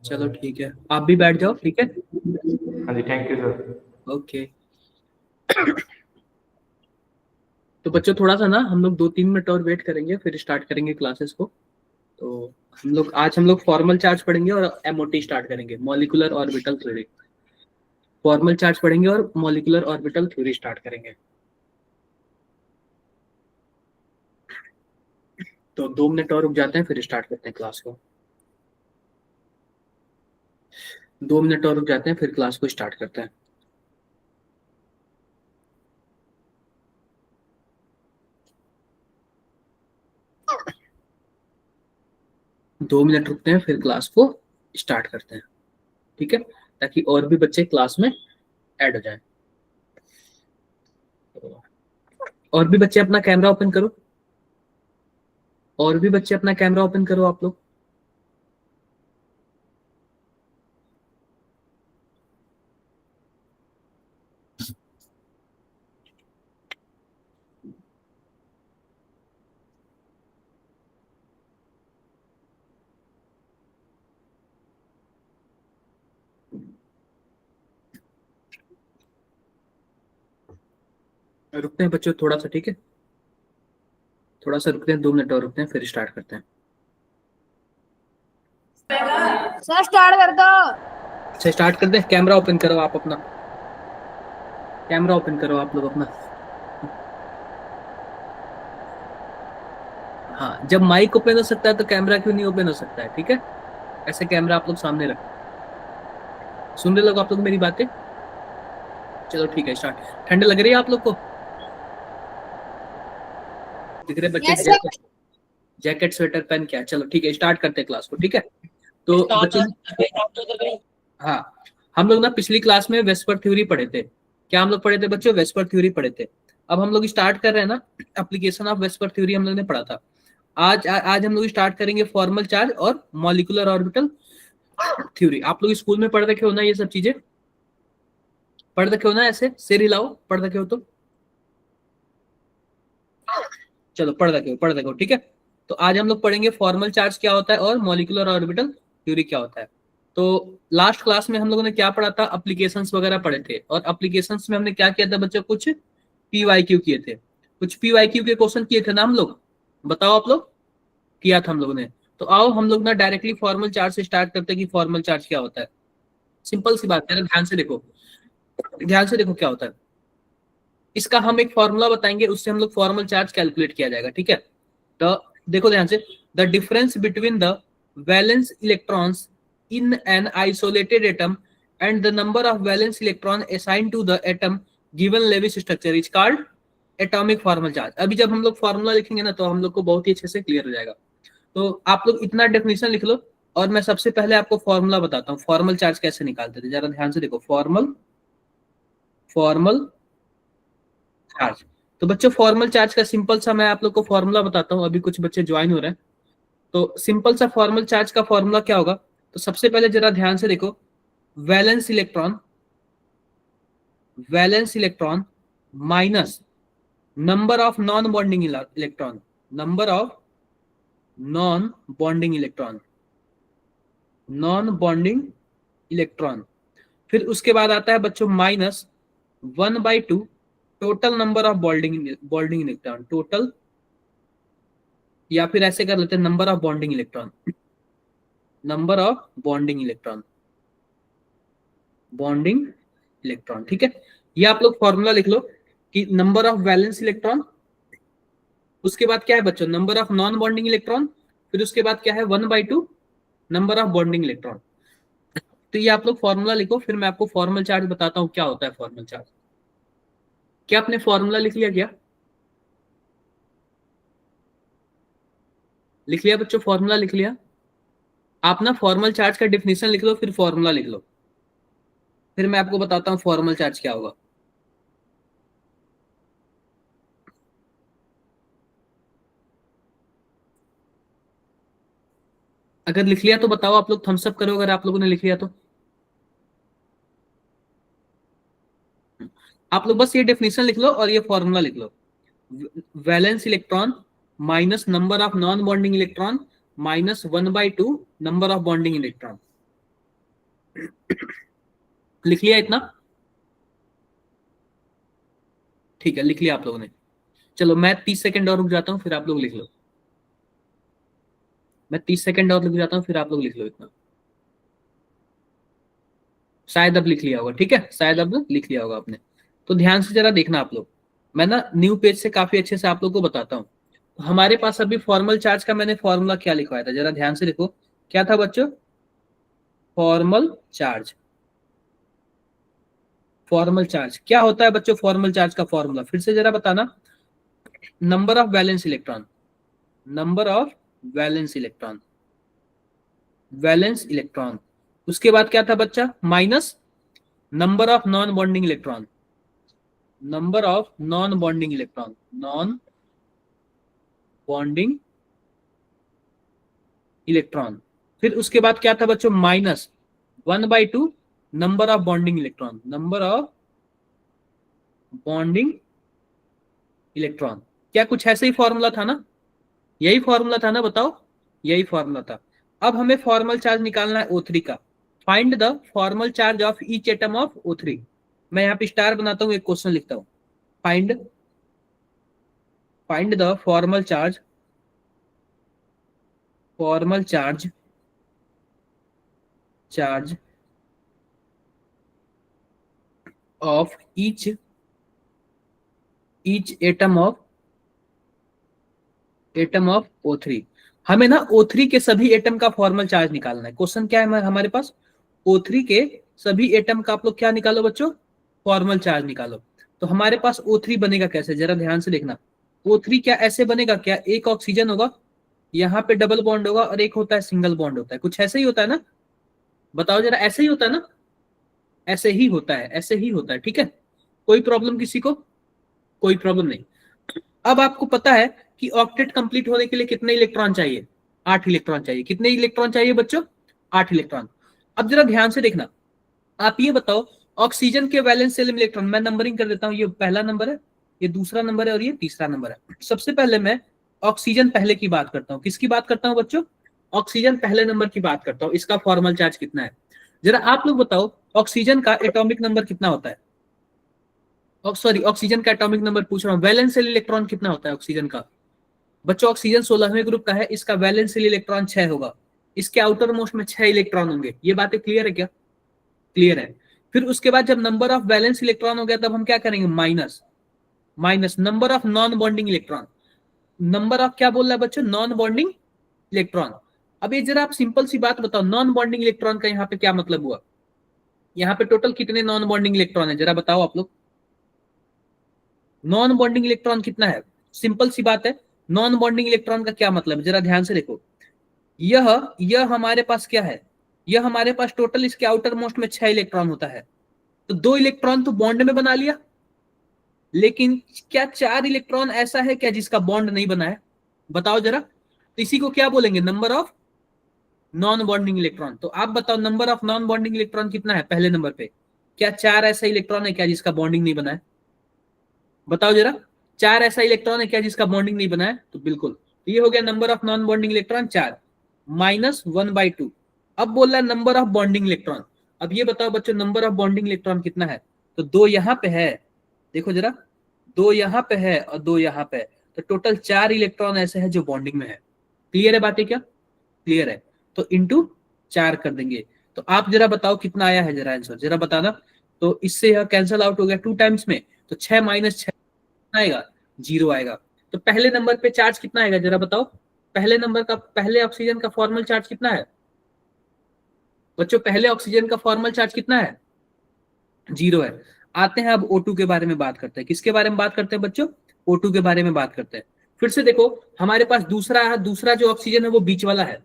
चलो ठीक है, आप भी बैठ जाओ, ठीक है। हाँ जी, थैंक यू सर। ओके। तो बच्चों थोड़ा सा ना हम लोग 2-3 मिनट और वेट करेंगे, फिर स्टार्ट करेंगे क्लासेस को। तो हम लोग फॉर्मल चार्ज पढ़ेंगे और एमओटी स्टार्ट करेंगे, molecular orbital theory. Formal charge पढ़ेंगे और मॉलिक्यूलर ऑर्बिटल थ्योरी स्टार्ट करेंगे। तो 2 मिनट और रुक जाते हैं, फिर स्टार्ट करते हैं क्लास को। 2 मिनट और रुक जाते हैं, फिर क्लास को स्टार्ट करते हैं। 2 मिनट रुकते हैं, फिर क्लास को स्टार्ट करते हैं, ठीक है, ताकि और भी बच्चे क्लास में ऐड हो जाएं। और भी बच्चे अपना कैमरा ओपन करो, और भी बच्चे अपना कैमरा ओपन करो आप लोग। रुकते हैं बच्चों थोड़ा सा, ठीक है, थोड़ा सा रुकते हैं, 2 मिनट और रुकते हैं, फिर स्टार्ट करते हैं। सर स्टार्ट कर दो। अच्छा स्टार्ट करते हैं। कैमरा ओपन करो आप अपना, कैमरा ओपन करो आप लोग अपना। हाँ, जब माइक ओपन हो सकता है तो कैमरा क्यों नहीं ओपन हो सकता है, ठीक है। ऐसे कैमरा आप लोग सामने रखो। सुन रहे लोग आप लोग मेरी बातें? चलो ठीक है, स्टार्ट। ठंड लग रही है आप लोग को? दिख रहे बच्चे यस सर। जैकेट स्वेटर पहन के? चलो ठीक है, स्टार्ट करते हैं क्लास को, ठीक है। तो बच्चों, हाँ, हम लोग ना पिछली क्लास में वेस्पर थ्योरी पढ़े थे। क्या हम लोग पढ़े थे बच्चों? वेस्पर थ्योरी पढ़े थे। अब हम लोग स्टार्ट कर रहे हैं ना, एप्लीकेशन ऑफ वेस्पर थ्योरी हम लोग ने पढ़ा था। आज हम लोग स्टार्ट करेंगे फॉर्मल चार्ज और मॉलिक्यूलर ऑर्बिटल थ्योरी। आप लोग स्कूल में पढ़ रखे हो ना ये सब चीजें? पढ़ रखे हो ना? ऐसे सिर हिलाओ, पढ़ रखे हो तो। चलो पढ़ रखे हो, ठीक है। तो आज हम लोग पढ़ेंगे फॉर्मल चार्ज क्या होता है और मॉलिक्यूलर ऑर्बिटल थ्योरी क्या होता है। तो लास्ट क्लास में हम लोगों ने क्या पढ़ा था? एप्लीकेशंस वगैरह पढ़े थे, और एप्लीकेशंस में हमने क्या किया था बच्चों? कुछ पीवाईक्यू किए थे, कुछ पीवाईक्यू के क्वेश्चन किए थे ना हम लोग। बताओ आप लोग, किया था हम लोगों ने। तो आओ हम लोग ना डायरेक्टली फॉर्मल चार्ज से स्टार्ट करते हैं कि फॉर्मल चार्ज क्या होता है। सिंपल सी बात है, ध्यान से देखो, ध्यान से देखो क्या होता है। इसका हम एक फॉर्मूला बताएंगे, उससे हम लोग फॉर्मल चार्ज कैलकुलेट किया जाएगा, ठीक है। तो देखो ध्यान से, the difference between the valence electrons in an isolated atom and the number of valence electron assigned to the atom given Lewis structure is called atomic formal charge. अभी जब हम लोग फॉर्मूला लिखेंगे ना, तो हम लोग को बहुत ही अच्छे से क्लियर हो जाएगा। तो आप लोग इतना डेफिनेशन लिख लो, और मैं सबसे पहले आपको फॉर्मूला बताता हूँ, फॉर्मल चार्ज कैसे निकालते थे। जरा ध्यान से देखो, फॉर्मल फॉर्मल चार्ज। तो बच्चों फॉर्मल चार्ज का सिंपल सा मैं आप लोग को फॉर्मूला बताता हूँ, अभी कुछ बच्चे ज्वाइन हो रहे हैं। तो सिंपल सा फॉर्मल चार्ज का फॉर्मूला क्या होगा? तो सबसे पहले जरा ध्यान से देखो, valence electron, valence electron minus number of non bonding electron, number of non bonding electron, non bonding electron. फिर उसके बाद आता है बच्चों minus 1/2 total number of bonding electron, total, या फिर ऐसे कर लेते हैं number of bonding electron, number of bonding electron, bonding electron, ठीक है। ये आप लोग फॉर्मूला लिख लो कि नंबर ऑफ वैलेंस इलेक्ट्रॉन, उसके बाद क्या है बच्चों? Number of non bonding electron, फिर उसके बाद क्या है? 1/2 नंबर ऑफ बॉन्डिंग इलेक्ट्रॉन। तो ये आप लोग फॉर्मूला लिखो, फिर मैं आपको फॉर्मल चार्ज बताता हूँ क्या होता है फॉर्मल चार्ज। क्या आपने फॉर्मूला लिख लिया? क्या लिख लिया बच्चों? फॉर्मूला लिख लिया? आप ना फॉर्मल चार्ज का डिफिनेशन लिख लो, फिर फॉर्मूला लिख लो, फिर मैं आपको बताता हूँ फॉर्मल चार्ज क्या होगा। अगर लिख लिया तो बताओ, आप लोग थम्स अप करो अगर आप लोगों ने लिख लिया तो। आप लोग बस ये डेफिनेशन लिख लो और ये फॉर्मूला लिख लो, valence electron minus number of non bonding electron minus 1/2 number of bonding electron. लिख लिया इतना? ठीक है, लिख लिया आप लोगों ने। चलो मैं 30 सेकंड और रुक जाता हूँ, फिर आप लोग लिख लो। मैं 30 सेकंड और रुक जाता हूँ, फिर आप लोग लिख लो इतना। शायद अब लिख लिया होगा, ठीक है, शायद अब लिख लिया होगा आपने। तो ध्यान से जरा देखना आप लोग, मैं ना न्यू पेज से काफी अच्छे से आप लोग को बताता हूँ। हमारे पास अभी फॉर्मल चार्ज का मैंने फॉर्मूला क्या लिखवाया था, जरा ध्यान से देखो। क्या था बच्चों? Formal charge. फॉर्मल चार्ज क्या होता है बच्चों? फॉर्मल चार्ज का फॉर्मूला फिर से जरा बताना। Number of valence electron, number of valence electron, valence electron. उसके बाद क्या था बच्चा? Minus number of non bonding electron, number of non bonding electron, non bonding electron. फिर उसके बाद क्या था बच्चों? Minus 1/2 number of bonding electron, number of bonding electron. क्या कुछ ऐसे ही फॉर्मूला था ना? यही फॉर्मूला था ना, बताओ? यही फॉर्मूला था। अब हमें फॉर्मल चार्ज निकालना है O3 का। Find the formal charge of each atom of O3। मैं यहाँ पे स्टार बनाता हूँ, एक क्वेश्चन लिखता हूँ। Find the formal charge, formal charge of each atom of O3। हमें ना O3 के सभी एटम का फॉर्मल चार्ज निकालना है। क्वेश्चन क्या है हमारे पास? O3 के सभी एटम का आप लोग क्या निकालो बच्चों? फॉर्मल चार्ज निकालो। तो हमारे पास O3 बनेगा कैसे, जरा ध्यान से देखना। O3 क्या ऐसे बनेगा? क्या एक ऑक्सीजन होगा, यहाँ पे डबल बॉन्ड होगा, और एक होता है सिंगल बॉन्ड होता है। कुछ ऐसे ही होता है ना? बताओ जरा, ऐसे ही होता है ना? ऐसे ही होता है, ऐसे ही होता है, ठीक है। कोई प्रॉब्लम किसी को? कोई प्रॉब्लम नहीं। अब आपको पता है कि ऑक्टेट कंप्लीट होने के लिए कितने इलेक्ट्रॉन चाहिए? 8 इलेक्ट्रॉन चाहिए। कितने इलेक्ट्रॉन चाहिए बच्चों? 8 इलेक्ट्रॉन। अब जरा ध्यान से देखना, आप ये बताओ, ऑक्सीजन के वैलेंस शेल में इलेक्ट्रॉन, मैं नंबरिंग कर देता हूँ। ये पहला नंबर है, ये दूसरा नंबर है, और ये तीसरा नंबर है। सबसे पहले मैं ऑक्सीजन पहले की बात करता हूँ। किसकी बात करता हूँ बच्चों? ऑक्सीजन पहले नंबर की बात करता हूँ। इसका फॉर्मल चार्ज कितना है? जरा आप लोग बताओ, ऑक्सीजन का एटॉमिक नंबर कितना होता है? सॉरी, ऑक्सीजन का एटॉमिक नंबर पूछ रहा हूँ। वैलेंस शेल इलेक्ट्रॉन कितना होता है ऑक्सीजन का? बच्चों ऑक्सीजन 16वें ग्रुप का है, इसका वैलेंस शेल इलेक्ट्रॉन 6 होगा, इसके आउटर मोस्ट में 6 इलेक्ट्रॉन होंगे। ये बातें क्लियर है क्या? क्लियर है। फिर उसके बाद जब नंबर ऑफ वैलेंस इलेक्ट्रॉन हो गया, तब हम क्या करेंगे? Minus number of non bonding electron. Number of क्या बोल रहा है बच्चों? Non bonding electron. अब ये जरा आप सिंपल सी बात बताओ, नॉन बॉन्डिंग इलेक्ट्रॉन का यहाँ पे क्या मतलब हुआ? यहाँ पे टोटल कितने नॉन बॉन्डिंग इलेक्ट्रॉन है, जरा बताओ आप लोग। नॉन बॉन्डिंग इलेक्ट्रॉन कितना है? सिंपल सी बात है, नॉन बॉन्डिंग इलेक्ट्रॉन का क्या मतलब? जरा ध्यान से देखो। यह हमारे पास क्या है? यह हमारे पास टोटल इसके आउटर मोस्ट में 6 इलेक्ट्रॉन होता है। तो 2 इलेक्ट्रॉन तो बॉन्ड में बना लिया, लेकिन क्या 4 इलेक्ट्रॉन ऐसा है क्या जिसका बॉन्ड नहीं बना है? बताओ जरा। तो इसी को क्या बोलेंगे? Number of non bonding electron. तो आप बताओ, number of non bonding electron कितना है पहले नंबर पे? क्या 4 ऐसा इलेक्ट्रॉन है क्या जिसका बॉन्डिंग नहीं बना है? बताओ जरा, 4 ऐसा इलेक्ट्रॉन है क्या जिसका बॉन्डिंग नहीं बना है? तो बिल्कुल, तो ये हो गया number of non bonding electron 4, minus 1/2। अब बोल रहा है नंबर ऑफ बॉन्डिंग इलेक्ट्रॉन। अब ये बताओ बच्चों, नंबर ऑफ बॉन्डिंग इलेक्ट्रॉन कितना है? तो 2 यहाँ पे है, देखो जरा, 2 यहाँ पे है और 2 यहाँ पे है। तो टोटल 4 इलेक्ट्रॉन ऐसे हैं जो बॉन्डिंग में है। क्लियर है बातें क्या? क्लियर है। तो इंटू 4 कर देंगे। तो आप जरा बताओ कितना आया है, जरा आंसर जरा बताना। तो इससे यह कैंसिल आउट हो गया 2 टाइम्स में, तो 6 माइनस 6 आएगा, 0 आएगा। तो पहले नंबर पे चार्ज कितना आएगा, जरा बताओ। पहले नंबर का, पहले ऑक्सीजन का फॉर्मल चार्ज कितना है बच्चों? पहले ऑक्सीजन का फॉर्मल चार्ज कितना है? 0 है। आते हैं अब O2 के बारे में बात करते हैं। किसके बारे में बात करते हैं बच्चों? O2 के बारे में बात करते हैं। फिर से देखो, हमारे पास दूसरा जो ऑक्सीजन है वो बीच वाला है।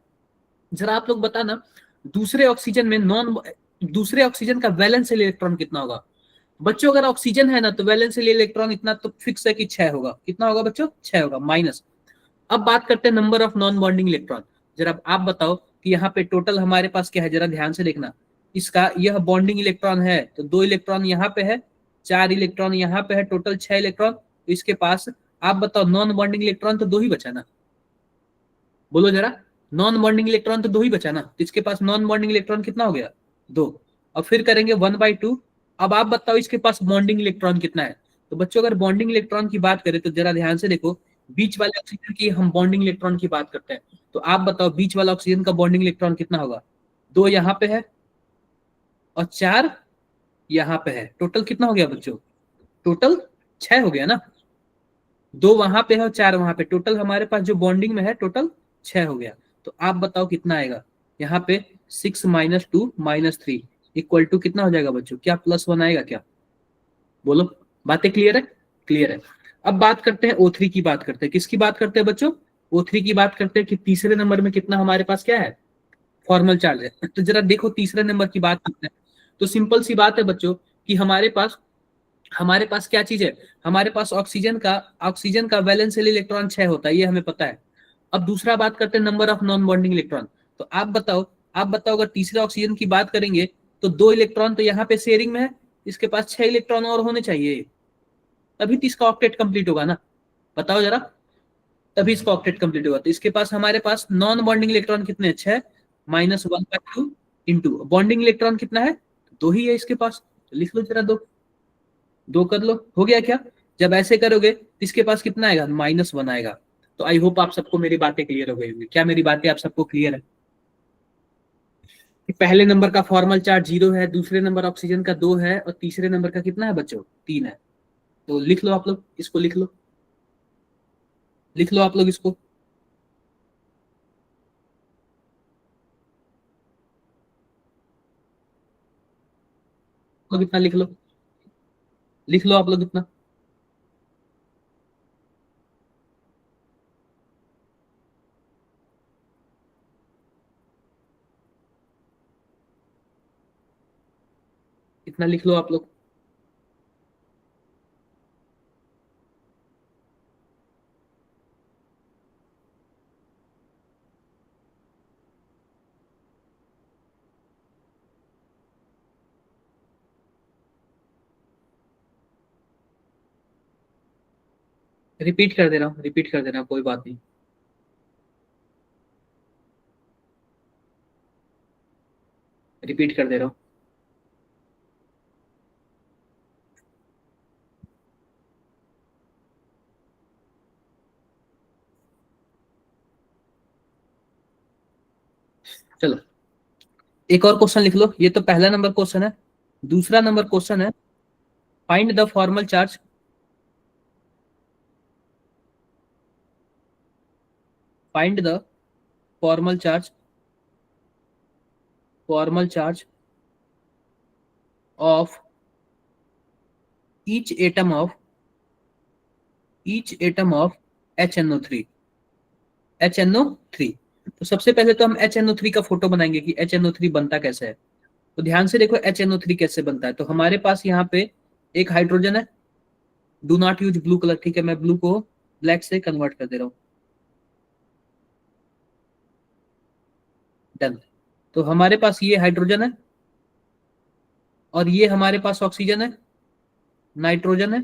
जरा आप लोग बताना, दूसरे ऑक्सीजन का वैलेंस इलेक्ट्रॉन कितना होगा? बच्चों अगर ऑक्सीजन है ना, तो वैलेंस इलेक्ट्रॉन इतना तो फिक्स है कि 6 होगा। कितना होगा बच्चों? 6 होगा, माइनस। अब बात करते हैं number of non bonding electron. जरा आप बताओ कि यहाँ पे टोटल हमारे पास क्या है, जरा ध्यान से देखना। इसका यह बॉन्डिंग इलेक्ट्रॉन है, तो 2 इलेक्ट्रॉन यहाँ पे है, 4 इलेक्ट्रॉन यहाँ पे है, टोटल 6 इलेक्ट्रॉन। तो इसके पास आप बताओ, नॉन बॉन्डिंग इलेक्ट्रॉन तो 2 ही बचा ना? बोलो जरा, नॉन बॉन्डिंग इलेक्ट्रॉन तो 2 ही बचा ना? तो इसके पास नॉन बॉन्डिंग इलेक्ट्रॉन कितना हो गया? 2। और फिर करेंगे 1/2। अब आप बताओ इसके पास बॉन्डिंग इलेक्ट्रॉन कितना है। तो बच्चों अगर बॉन्डिंग इलेक्ट्रॉन की बात करें तो जरा ध्यान से देखो, बीच वाले ऑक्सीजन की हम बॉन्डिंग इलेक्ट्रॉन की बात करते हैं, तो आप बताओ बीच वाला ऑक्सीजन का बॉन्डिंग इलेक्ट्रॉन कितना होगा। 2 यहाँ पे है और 4 यहाँ पे है, टोटल कितना हो गया बच्चों, टोटल 6 हो गया ना। 2 वहां पे है और 4 वहां पे, टोटल हमारे पास जो बॉन्डिंग में है टोटल 6 हो गया। तो आप बताओ कितना आएगा यहाँ पे, 6 - 2 - 3 इक्वल टू कितना हो जाएगा बच्चों, क्या +1 आएगा क्या, बोलो। बातें क्लियर है, क्लियर है। अब बात करते हैं O3 की, बात करते हैं किसकी बात करते हैं बच्चों, O3 की बात करते हैं कि तीसरे नंबर में कितना हमारे पास क्या है, फॉर्मल चार्ज है। तो जरा देखो तीसरे नंबर की बात करते हैं, तो सिंपल सी बात है बच्चों कि हमारे पास क्या चीज है, हमारे पास ऑक्सीजन का वैलेंशियल इलेक्ट्रॉन 6 होता है, ये हमें पता है। अब दूसरा बात करते हैं number of non bonding electron. तो आप बताओ अगर तीसरे ऑक्सीजन की बात करेंगे तो 2 इलेक्ट्रॉन तो यहाँ पे शेयरिंग में है, इसके पास 6 इलेक्ट्रॉन और होने चाहिए, तभी तो इसका ऑक्टेट कंप्लीट होगा ना, बताओ जरा, तभी इसका ऑक्टेट कंप्लीट होगा। तो इसके पास हमारे पास नॉन बॉन्डिंग इलेक्ट्रॉन कितने हैं, 6 - 1/2 इंटू बॉन्डिंग इलेक्ट्रॉन कितना है, 2 ही है इसके पास, तो लिख लो जरा, 2 कर लो, हो गया क्या। जब ऐसे करोगे तो इसके पास कितना आएगा, -1 आएगा। तो आई होप आप सबको मेरी बातें क्लियर हो गई होंगी। क्या मेरी बातें आप सबको क्लियर है कि पहले नंबर का फॉर्मल चार्ज 0 है, दूसरे नंबर ऑक्सीजन का 2 है और तीसरे नंबर का कितना है बच्चों, 3 है। तो लिख लो आप लोग इसको, लिख लो, लिख लो आप लोग इसको। लोग इतना लिख लो, लिख लो आप लोग इतना। इतना लिख लो आप लोग। रिपीट कर दे रहा हूँ, रिपीट कर दे रहा हूँ, कोई बात नहीं, रिपीट कर दे रहा हूँ। चलो एक और क्वेश्चन लिख लो, ये तो पहला नंबर क्वेश्चन है। दूसरा नंबर क्वेश्चन है, find the formal charge, find the formal charge, formal charge of each atom of HNO3, HNO3। तो सबसे पहले तो हम HNO3 का फोटो बनाएंगे कि HNO3 बनता कैसे है। तो ध्यान से देखो HNO3 कैसे बनता है। तो हमारे पास यहाँ पे एक हाइड्रोजन है, do not use blue colour, ठीक है, मैं ब्लू को ब्लैक से कन्वर्ट कर दे रहा हूँ, डन। तो हमारे पास ये हाइड्रोजन है और ये हमारे पास ऑक्सीजन है, नाइट्रोजन है,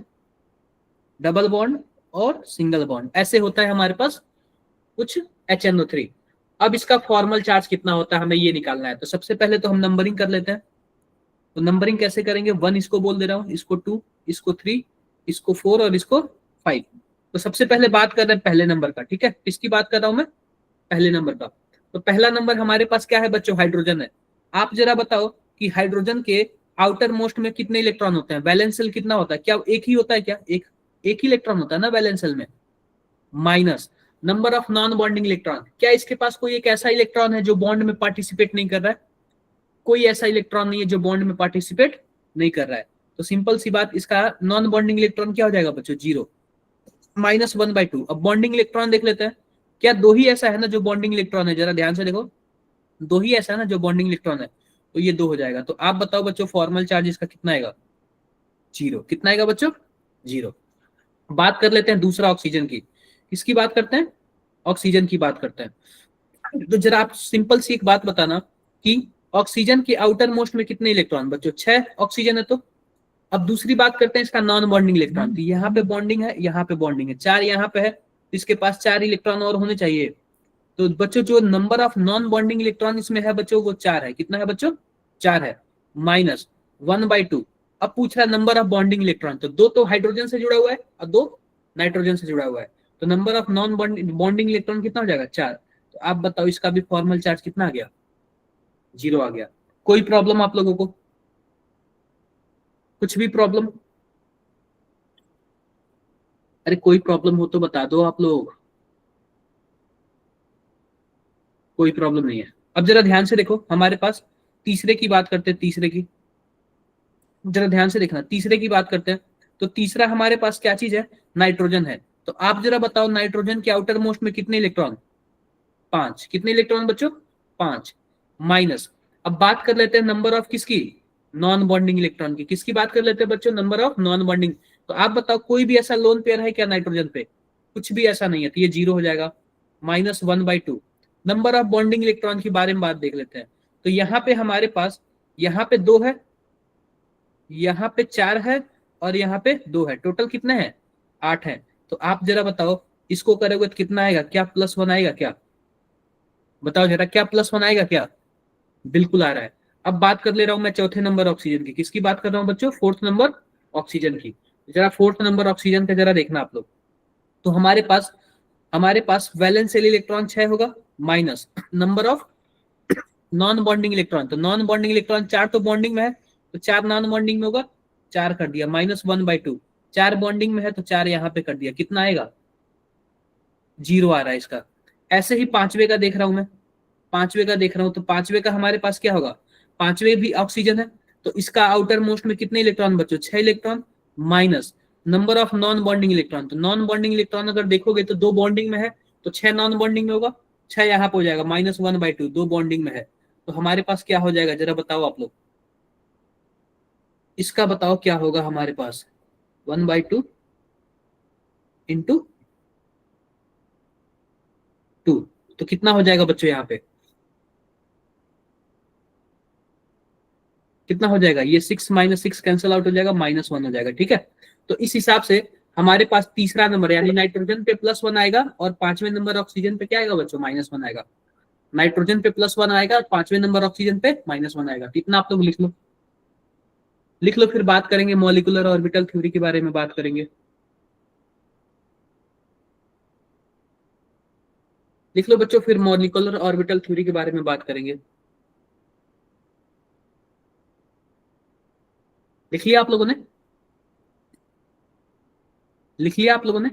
डबल बॉन्ड और सिंगल बॉन्ड, ऐसे होता है हमारे पास कुछ HNO3। अब इसका फॉर्मल चार्ज कितना होता है हमें ये निकालना है। तो सबसे पहले तो हम नंबरिंग कर लेते हैं। तो नंबरिंग कैसे करेंगे, 1 इसको बोल दे रहा हूँ, इसको 2, इसको 3, इसको 4 और इसको 5। तो सबसे पहले बात कर रहे हैं पहले नंबर का, ठीक है, किसकी बात कर रहा हूं मैं, पहले नंबर का। तो पहला नंबर हमारे पास क्या है बच्चों, हाइड्रोजन है। आप जरा बताओ कि हाइड्रोजन के आउटर मोस्ट में कितने इलेक्ट्रॉन होते हैं, वैलेंशियल कितना होता है, क्या एक ही होता है, क्या एक ही इलेक्ट्रॉन होता है ना वैलेंशियल में, minus number of non bonding electron, क्या इसके पास कोई एक ऐसा इलेक्ट्रॉन है जो बॉन्ड में पार्टिसिपेट नहीं कर रहा है, कोई ऐसा इलेक्ट्रॉन नहीं है जो बॉन्ड में पार्टिसिपेट नहीं कर रहा है। तो सिंपल सी बात, इसका नॉन बॉन्डिंग इलेक्ट्रॉन क्या हो जाएगा बच्चों, 0 -1/2। अब बॉन्डिंग इलेक्ट्रॉन देख लेते हैं, क्या 2 ही ऐसा है ना जो बॉन्डिंग इलेक्ट्रॉन है, जरा ध्यान से देखो, 2 ही ऐसा है ना जो बॉन्डिंग इलेक्ट्रॉन है, तो ये 2 हो जाएगा। तो आप बताओ बच्चों फॉर्मल चार्ज इसका कितना आएगा, 0। कितना आएगा बच्चों, 0। बात कर लेते हैं दूसरा ऑक्सीजन की, किसकी बात करते हैं, ऑक्सीजन की बात करते हैं। तो जरा आप सिंपल सी एक बात बताना कि ऑक्सीजन के आउटर मोस्ट में कितने इलेक्ट्रॉन बच्चों, 6 ऑक्सीजन है। तो अब दूसरी बात करते हैं इसका नॉन बॉन्डिंग इलेक्ट्रॉन। तो यहाँ पे बॉन्डिंग है, यहाँ पे बॉन्डिंग है, 4 यहाँ पे है, तो इसके पास 4 इलेक्ट्रॉन और होने चाहिए। तो बच्चों जो number of non bonding electron इसमें है बच्चों वो 4 है, कितना है बच्चों, 4 है, माइनस 1/2। अब पूछ रहा है नंबर ऑफ बॉन्डिंग इलेक्ट्रॉन, तो 2 तो हाइड्रोजन से जुड़ा हुआ है और 2 नाइट्रोजन से जुड़ा हुआ है, तो number of non bonding electron कितना हो जाएगा 4। तो आप बताओ इसका भी फॉर्मल चार्ज कितना आ गया, 0 आ गया। कोई प्रॉब्लम आप लोगों को, कुछ भी प्रॉब्लम? अरे कोई प्रॉब्लम हो तो बता दो आप लोग, कोई प्रॉब्लम नहीं है। अब जरा ध्यान से देखो, हमारे पास तीसरे की बात करते हैं, तीसरे की जरा ध्यान से देखना, तीसरे की बात करते हैं। तो तीसरा हमारे पास क्या चीज है, नाइट्रोजन है। तो आप जरा बताओ नाइट्रोजन के आउटर मोस्ट में कितने इलेक्ट्रॉन, 5। कितने इलेक्ट्रॉन बच्चों, 5, माइनस। अब बात कर लेते हैं नंबर ऑफ किसकी, नॉन बॉन्डिंग इलेक्ट्रॉन की। किसकी बात कर लेते हैं बच्चों, नंबर ऑफ नॉन बॉन्डिंग। तो आप बताओ कोई भी ऐसा लोन पेयर है क्या नाइट्रोजन पे, कुछ भी ऐसा नहीं है, तो ये 0 हो जाएगा, -1/2। नंबर ऑफ बॉन्डिंग इलेक्ट्रॉन के बारे में बात देख लेते हैं। तो यहाँ पे हमारे पास, यहाँ पे 2 है, यहाँ पे 4 है और यहाँ पे 2 है, टोटल कितने हैं, 8 है। तो आप जरा बताओ इसको करोगे तो कितना आएगा, क्या +1 आएगा क्या, बताओ जरा, क्या +1 आएगा क्या, बिल्कुल आ रहा है। अब बात कर ले रहा हूं मैं चौथे नंबर ऑक्सीजन की। किसकी बात कर रहा हूं बच्चों, 4th नंबर ऑक्सीजन की। जरा 4th नंबर ऑक्सीजन का जरा देखना आप लोग। तो हमारे पास वैलेंस शेल इलेक्ट्रॉन 6 होगा, minus number of non bonding electron. तो नॉन बॉन्डिंग इलेक्ट्रॉन 4 तो बॉन्डिंग में है, तो 4 नॉन बॉन्डिंग में होगा, 4 कर दिया, -1/2। 4 बॉन्डिंग में है तो 4 यहाँ पे कर दिया, कितना आएगा, 0 आ रहा है इसका। ऐसे ही पांचवे का देख रहा हूं मैं, पांचवे का देख रहा हूं, तो पांचवे का हमारे पास क्या होगा, पांचवे भी ऑक्सीजन है, तो इसका आउटर मोस्ट में कितने इलेक्ट्रॉन बच्चों, 6 electron, minus number of non bonding electron. तो नॉन बॉन्डिंग इलेक्ट्रॉन अगर देखोगे तो 2 बॉन्डिंग में है, तो 6 नॉन बॉन्डिंग में होगा, 6 यहाँ पे हो जाएगा, -1/2, 2 बॉन्डिंग में है। तो हमारे पास क्या हो जाएगा, जरा बताओ आप लोग, इसका बताओ क्या होगा हमारे पास, 1/2 इंटू 2, तो कितना हो जाएगा बच्चों, यहाँ पे कितना हो जाएगा, ये 6 - 6 कैंसिल आउट हो जाएगा, -1 हो जाएगा, ठीक है। तो इस हिसाब से हमारे पास तीसरा नंबर यानी नाइट्रोजन पे +1 आएगा और पांचवें नंबर ऑक्सीजन पे क्या आएगा बच्चों, -1 आएगा। नाइट्रोजन पे +1 आएगा और पांचवें नंबर ऑक्सीजन पे -1 आएगा। इतना आप लोग लिख लो, लिख लो, फिर बात करेंगे मॉलिक्यूलर ऑर्बिटल थ्योरी के बारे में बात करेंगे। लिख लो बच्चों, फिर मॉलिक्यूलर ऑर्बिटल थ्योरी के बारे में बात करेंगे। लिख लिया आप लोगों ने, लिख लिया आप लोगों ने?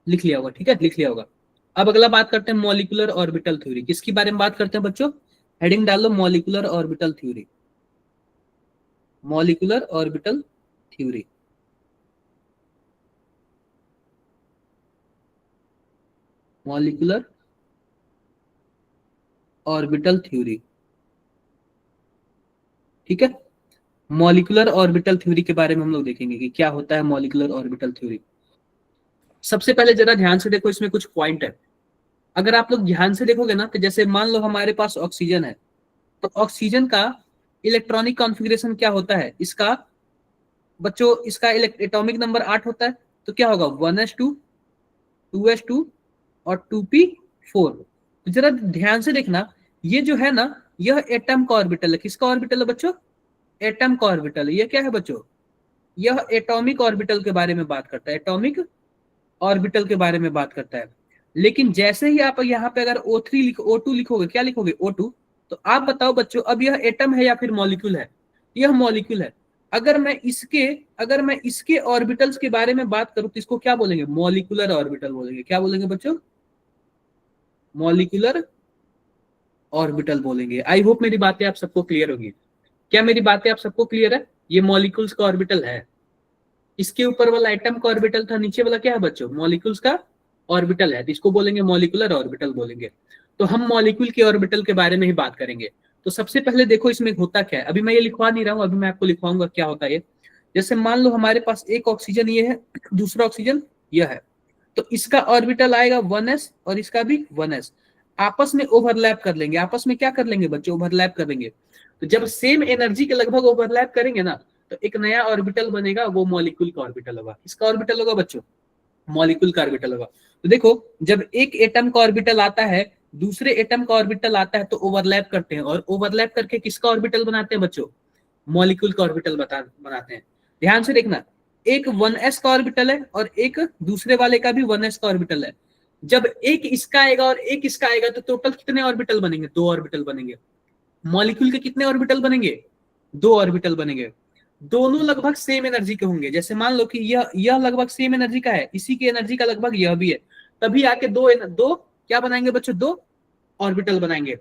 लिख लिया होगा, ठीक है, लिख लिया होगा। अब अगला बात करते हैं मॉलिक्यूलर ऑर्बिटल थ्योरी। किसके बारे में बात करते हैं बच्चों, हेडिंग डाल low molecular orbital theory, molecular orbital theory. Molecular orbital theory, ठीक है। मॉलिक्यूलर ऑर्बिटल थ्योरी के बारे में हम लोग देखेंगे कि क्या होता है मॉलिक्यूलर ऑर्बिटल थ्योरी। सबसे पहले जरा ध्यान से देखो, इसमें कुछ पॉइंट है। अगर आप लोग ध्यान से देखोगे ना, तो जैसे मान लो हमारे पास ऑक्सीजन है, तो ऑक्सीजन का इलेक्ट्रॉनिक कॉन्फ़िगरेशन क्या होता है इसका बच्चों, इसका एटॉमिक नंबर 8 होता है। तो क्या होगा, 1s2 2s2 और 2p4। तो जरा ध्यान से देखना, ये जो है ना, यह एटम का ऑर्बिटल है। किसका ऑर्बिटल है बच्चों, एटम का ऑर्बिटल है। ये क्या है बच्चों, यह एटॉमिक ऑर्बिटल के बारे में बात करता है, एटॉमिक ऑर्बिटल के बारे में बात करता है। लेकिन जैसे ही आप यहाँ पे अगर O3 O2 लिखोगे, क्या लिखोगे, O2, तो आप बताओ बच्चों, अब यह एटम है या फिर मॉलिक्यूल है, यह मॉलिक्यूल है। अगर मैं इसके ऑर्बिटल्स के बारे में बात करूं तो इसको क्या बोलेंगे, मॉलिक्यूलर ऑर्बिटल बोलेंगे। क्या बोलेंगे बच्चों, मॉलिक्यूलर ऑर्बिटल बोलेंगे। आई होप मेरी बातें आप सबको क्लियर होगी। क्या मेरी बातें आप सबको क्लियर है, ये मॉलिक्यूल्स का ऑर्बिटल है। इसके ऊपर वाला एटम का ऑर्बिटल था, नीचे वाला क्या है बच्चों, मॉलिक्यूल्स का ऑर्बिटल है, तो इसको बोलेंगे मॉलिक्यूलर ऑर्बिटल बोलेंगे। तो हम मॉलिक्यूल के ऑर्बिटल के बारे में ही बात करेंगे। तो सबसे पहले देखो इसमें होता क्या है, अभी मैं ये लिखवा नहीं रहा हूं, अभी मैं आपको लिखवाऊंगा क्या होता है ये। जैसे मान लो हमारे पास एक ऑक्सीजन ये है, दूसरा ऑक्सीजन यह है, तो इसका ऑर्बिटल आएगा 1s और इसका भी 1s, आपस में ओवरलैप कर लेंगे। आपस में क्या कर लेंगे बच्चों? ओवरलैप कर लेंगे। तो जब सेम एनर्जी के लगभग ओवरलैप करेंगे ना, तो एक नया ऑर्बिटल बनेगा, वो मॉलिक्यूल का ऑर्बिटल होगा। किसका ऑर्बिटल होगा बच्चों? मॉलिक्यूल का ऑर्बिटल होगा। तो देखो, जब एक एटम का ऑर्बिटल आता है, दूसरे एटम का ऑर्बिटल आता है, तो ओवरलैप करते हैं, और ओवरलैप करके किसका ऑर्बिटल बनाते हैं बच्चों? मॉलिक्यूल का ऑर्बिटल बनाते हैं। ध्यान से देखना, एक 1s का ऑर्बिटल है और एक दूसरे वाले का भी 1s का ऑर्बिटल है। जब एक इसका आएगा और एक इसका आएगा, तो टोटल कितने ऑर्बिटल बनेंगे? 2 ऑर्बिटल बनेंगे। मॉलिक्यूल के कितने ऑर्बिटल बनेंगे? 2 ऑर्बिटल बनेंगे। दोनों लगभग सेम एनर्जी के होंगे। जैसे मान लो कि यह लगभग सेम एनर्जी का है, इसी की एनर्जी का लगभग यह भी है, तभी आके दो क्या बनाएंगे बच्चों? 2 ऑर्बिटल बनाएंगे।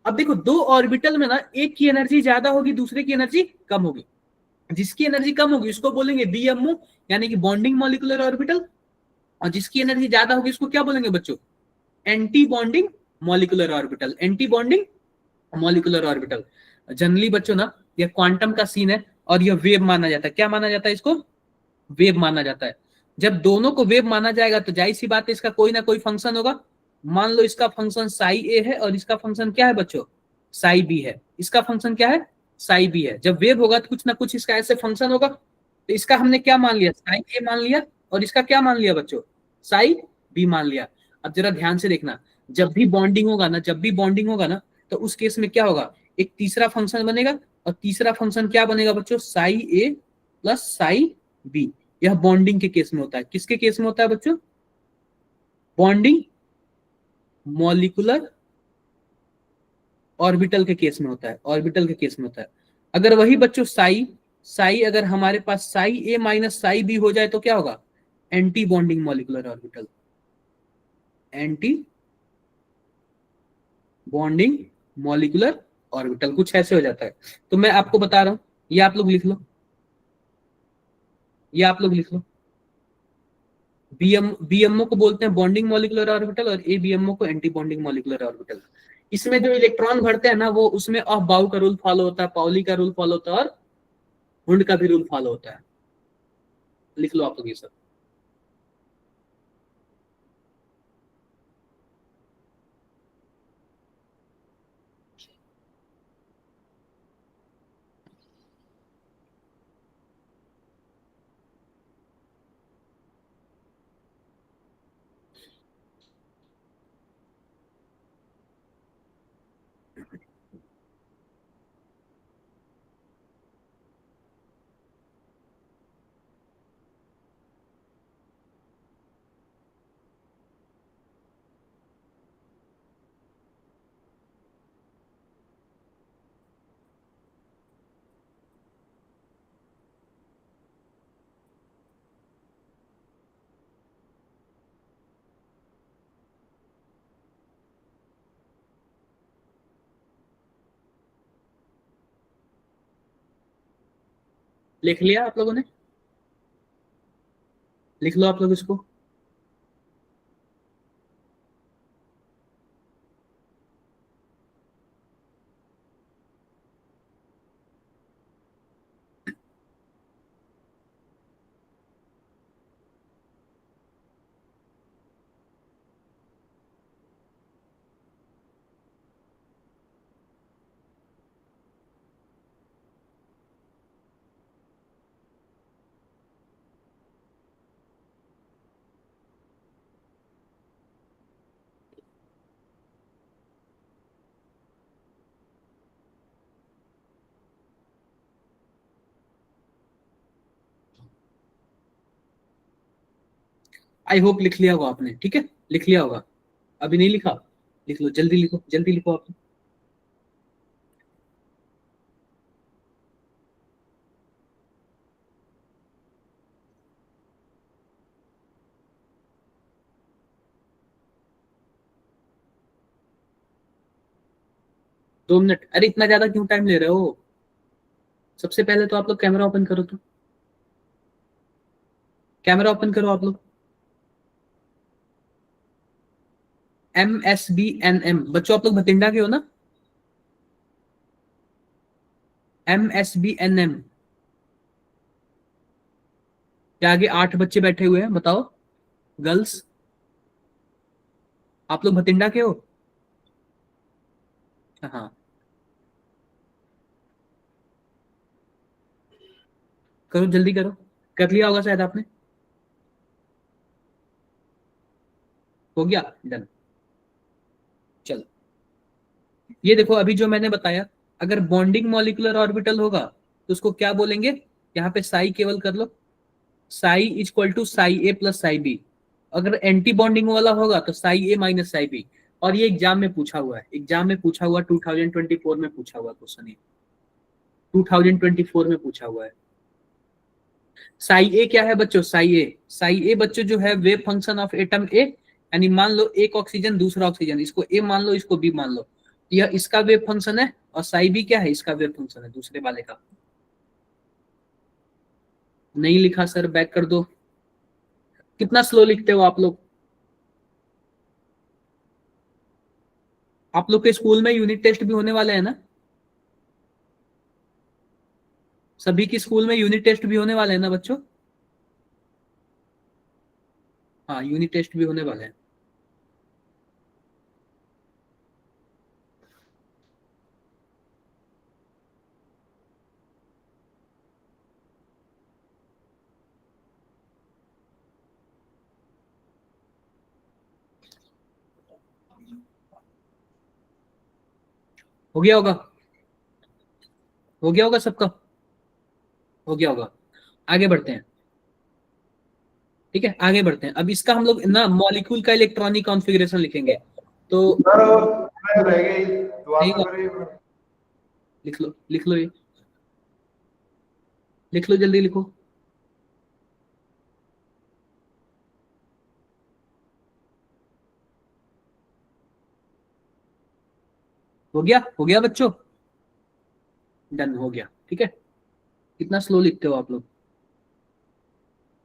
अब देखो, 2 ऑर्बिटल में ना एक की एनर्जी ज्यादा होगी, दूसरे की एनर्जी कम होगी। जिसकी एनर्जी कम होगी उसको बोलेंगे बीएमओ, यानी कि बॉन्डिंग मॉलिक्यूलर ऑर्बिटल, और जिसकी एनर्जी ज्यादा होगी उसको क्या बोलेंगे बच्चों? Anti bonding molecular orbital. Anti bonding molecular orbital. Generally बच्चों ना, यह क्वांटम का सीन है और यह वेव माना जाता है। क्या माना जाता है इसको? वेव माना जाता है। जब दोनों को वेव माना जाएगा तो जाहिर सी बात है इसका कोई ना कोई फंक्शन होगा। मान लो इसका फंक्शन साई ए है और इसका फंक्शन क्या है बच्चों? साई बी है। इसका फंक्शन क्या है? साई बी है। जब वेव होगा तो कुछ ना कुछ इसका ऐसे फंक्शन होगा। तो इसका हमने क्या मान लिया? साई ए मान लिया, और इसका क्या मान लिया बच्चों? साई बी मान लिया। अब जरा ध्यान से देखना, जब भी बॉन्डिंग होगा ना, जब भी बॉन्डिंग होगा ना, तो उस केस में क्या होगा? एक तीसरा फंक्शन बनेगा, और तीसरा फंक्शन क्या बनेगा बच्चों? Sai a plus psi B. यह बॉन्डिंग के केस में होता है। किसके केस में होता है बच्चों? बॉन्डिंग मॉलिक्यूलर ऑर्बिटल के केस में होता है। ऑर्बिटल के केस में होता है। अगर वही बच्चों साई साई अगर हमारे पास Sai a minus psi B हो जाए तो क्या होगा? Anti bonding molecular orbital. Anti bonding molecular orbital कुछ ऐसे हो जाता है। तो मैं आपको बता रहा हूं, ये आप लोग लिख लो, ये आप लोग लिख लो। बीएमओ को बोलते हैं बॉन्डिंग मॉलिक्यूलर ऑर्बिटल, और एबीएमओ को एंटी बॉन्डिंग मॉलिक्यूलर ऑर्बिटल। इसमें जो इलेक्ट्रॉन भरते हैं ना, वो उसमें ऑफ बाउ का रूल फॉलो होता है, पाउली का रूल फॉलो होता है, और हुंड का भी रूल फॉलो होता है। लिख लो आप लोग ये सब। लिख लिया आप लोगों ने? लिख लो आप लोग इसको। आई होप लिख लिया होगा आपने। ठीक है, लिख लिया होगा। अभी नहीं लिखा? लिख लो, जल्दी लिखो, जल्दी लिखो आप। 2 मिनट? अरे इतना ज्यादा क्यों टाइम ले रहे हो? सबसे पहले तो आप लोग कैमरा ओपन करो। तो कैमरा ओपन करो आप लोग। MSBNM बच्चों, आप लोग भटिंडा के हो ना? MSBNM क्या आगे 8 बच्चे बैठे हुए हैं, बताओ गर्ल्स, आप लोग भटिंडा के हो? हाँ, करो जल्दी करो, कर लिया होगा शायद आपने, हो गया, डन। चलो ये देखो, अभी जो मैंने बताया, अगर बॉन्डिंग मॉलिक्यूलर ऑर्बिटल होगा तो उसको क्या बोलेंगे, यहाँ पे साई केवल कर लो, psi is equal to psi a plus psi b. अगर एंटी बॉन्डिंग वाला होगा तो psi a minus psi b. और ये एग्जाम में पूछा हुआ है, एग्जाम में पूछा हुआ, 2024 में पूछा हुआ क्वेश्चन, ये 2024 में पूछा हुआ है। साई ए क्या है बच्चों, साई ए बच्चों जो है wave function of atom A, यानी मान लो एक ऑक्सीजन दूसरा ऑक्सीजन, इसको ए मान लो इसको बी मान लो, यह इसका वेव फंक्शन है, और साई बी क्या है, इसका वेव फंक्शन है दूसरे वाले का। नहीं लिखा सर, बैक कर दो। कितना स्लो लिखते हो आप लोग? आप लोग के स्कूल में यूनिट टेस्ट भी होने वाले हैं ना? सभी की स्कूल में यूनिट टेस्ट भी होने वाले हैं ना बच्चों? हाँ, यूनिट टेस्ट भी होने वाले हैं। हो गया होगा, हो गया होगा सबका, हो गया होगा। आगे बढ़ते हैं, ठीक है, आगे बढ़ते हैं। अब इसका हम लोग ना मॉलिक्यूल का इलेक्ट्रॉनिक कॉन्फ़िगरेशन लिखेंगे, तो सर और रह गई, दुआ नहीं तो हुआ, करिए। लिख लो लिख लो, ये लिख लो, जल्दी लिखो। हो गया बच्चों, डन हो गया, ठीक है। कितना स्लो लिखते हो आप लोग?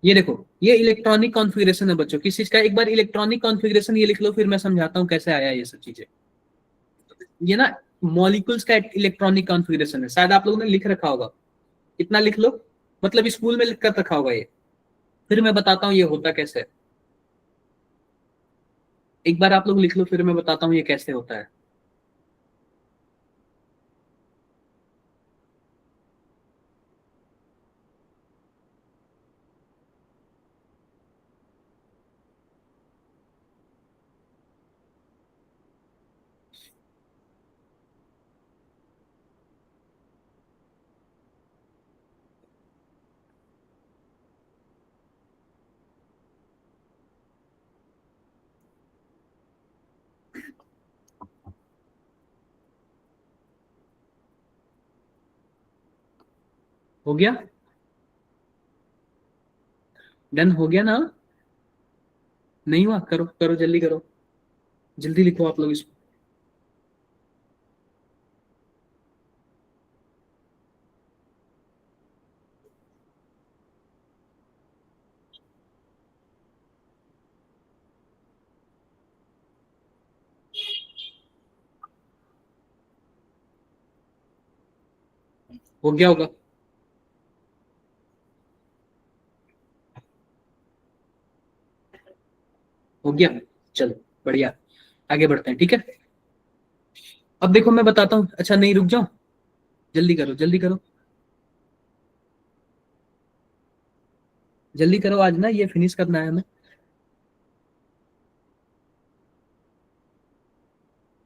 ये देखो, ये इलेक्ट्रॉनिक कॉन्फ़िगरेशन है बच्चों, किस चीज का, एक बार इलेक्ट्रॉनिक कॉन्फ़िगरेशन ये लिख लो, फिर मैं समझाता हूँ कैसे आया ये सब चीजें। ये ना मॉलिक्यूल्स का इलेक्ट्रॉनिक कॉन्फ़िगरेशन है, शायद आप लोगों ने लिख रखा होगा, इतना लिख लो, मतलब स्कूल में लिख कर रखा होगा ये, फिर मैं बताता हूँ ये होता कैसे है। एक बार आप लोग लिख लो, फिर मैं बताता हूँ ये कैसे होता है। हो गया, डन हो गया ना? नहीं हुआ, करो करो जल्दी करो, जल्दी लिखो आप लोग इसको। हो गया होगा, हो गया, चलो बढ़िया, आगे बढ़ते हैं, ठीक है। अब देखो मैं बताता हूँ, अच्छा नहीं रुक जाओ, जल्दी करो जल्दी करो, जल्दी करो, आज ना ये फिनिश करना है हमें।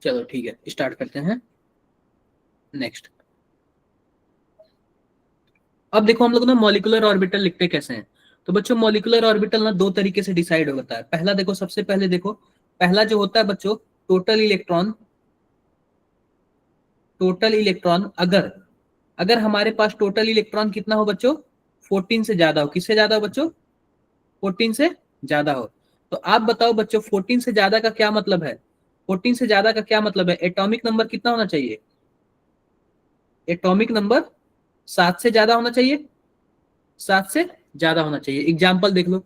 चलो ठीक है, स्टार्ट करते हैं नेक्स्ट। अब देखो हम लोग ना मॉलिक्यूलर ऑर्बिटल लिखते कैसे हैं। तो बच्चों मॉलिक्यूलर ऑर्बिटल ना दो तरीके से डिसाइड होता है। पहला देखो, सबसे पहले देखो, पहला जो होता है बच्चों, टोटल इलेक्ट्रॉन, टोटल इलेक्ट्रॉन अगर, अगर हमारे पास टोटल इलेक्ट्रॉन कितना हो बच्चों, 14 से ज्यादा हो, किससे ज्यादा हो बच्चों, 14 से ज्यादा हो। तो आप बताओ बच्चों 14 से ज्यादा का क्या मतलब है, 14 से ज्यादा का क्या मतलब है, एटॉमिक नंबर कितना होना चाहिए, एटॉमिक नंबर 7 से ज्यादा होना चाहिए, 7 से ज्यादा होना चाहिए। एग्जाम्पल देख लो,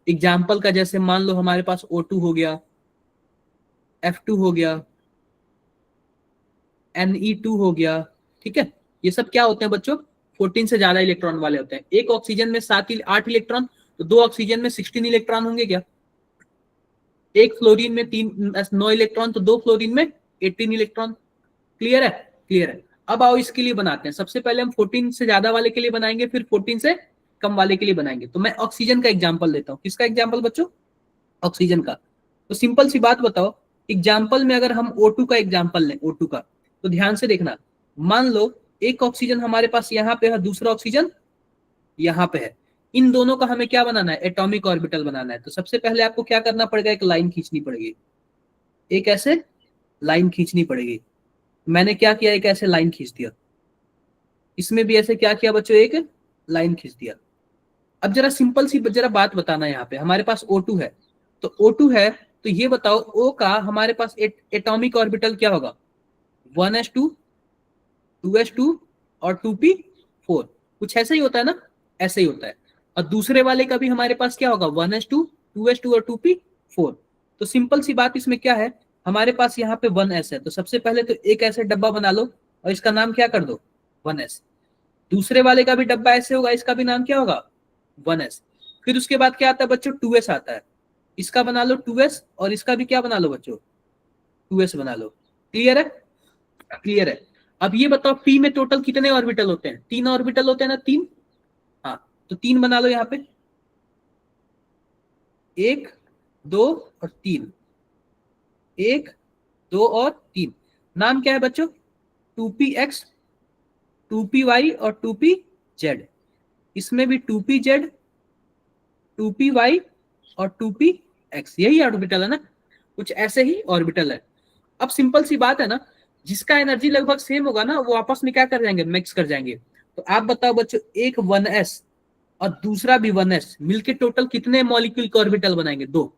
एग्जाम्पल का जैसे मान लो हमारे पास O2 हो गया, F2 हो गया, Ne2 हो गया, ठीक है। ये सब क्या होते हैं बच्चों, 14 से ज्यादा इलेक्ट्रॉन वाले होते हैं। एक ऑक्सीजन में 8 इलेक्ट्रॉन, तो 2 ऑक्सीजन में 16 इलेक्ट्रॉन होंगे क्या? एक फ्लोरीन में 9 इलेक्ट्रॉन, तो 2 फ्लोरीन में 18 इलेक्ट्रॉन। क्लियर है? क्लियर है। अब आओ इसके लिए बनाते हैं। सबसे पहले हम 14 से ज्यादा वाले के लिए बनाएंगे, फिर 14 से कम वाले के लिए बनाएंगे। तो मैं ऑक्सीजन का एग्जांपल लेता हूं। किसका एग्जांपल बच्चों? ऑक्सीजन का। तो सिंपल सी बात बताओ, एग्जांपल में अगर हम O2 का एग्जांपल लें, O2 का, तो ध्यान से देखना। मान लो एक ऑक्सीजन हमारे पास यहाँ पे है, दूसरा ऑक्सीजन यहाँ पे है। इन दोनों का हमें क्या बनाना है? एटॉमिक ऑर्बिटल बनाना है। तो सबसे पहले आपको क्या करना पड़ेगा? एक लाइन खींचनी पड़ेगी। एक ऐसे लाइन खींचनी पड़ेगी। मैंने क्या किया? एक ऐसे लाइन खींच दिया। इसमें भी ऐसे क्या किया बच्चों? एक लाइन खींच दिया। अब जरा सिंपल सी जरा बात बताना, यहाँ पे हमारे पास O2 है, तो O2 है, तो ये बताओ O का हमारे पास एटॉमिक ऑर्बिटल क्या होगा? 1s2, 2s2 और 2p4। कुछ ऐसा ही होता है ना? ऐसे ही होता है। और दूसरे वाले का भी हमारे पास क्या होगा? 1s2, 2s2 और 2p4। तो सिंपल सी बात इसमें क्या है, हमारे पास यहाँ पे 1s है, तो सबसे पहले तो एक ऐसे डब्बा बना लो और इसका नाम क्या कर दो? 1s। दूसरे वाले का भी डब्बा ऐसे होगा, इसका भी नाम क्या होगा? 1s। फिर उसके बाद क्या आता है बच्चों? 2s आता है। इसका बना लो 2s और इसका भी क्या बना लो बच्चों? 2s बना लो। क्लियर है? क्लियर है। अब ये बताओ p में टोटल कितने ऑर्बिटल होते हैं? 3 ऑर्बिटल होते हैं ना? 3। हाँ, तो 3 बना लो यहाँ पे। 1, 2 और 3। 1, 2 और 3। नाम क्या है बच्चों? 2px, 2py और 2pz। इसमें भी 2pz, 2py और 2px, यही ऑर्बिटल है ना? कुछ ऐसे ही ऑर्बिटल है। अब सिंपल सी बात है ना, जिसका एनर्जी लगभग सेम होगा ना, वो आपस में क्या कर जाएंगे? मिक्स कर जाएंगे। तो आप बताओ बच्चों, एक 1s और दूसरा भी 1s मिलके टोटल कितने मॉलिक्यूल के ऑर्बिटल बनाएंगे? 2।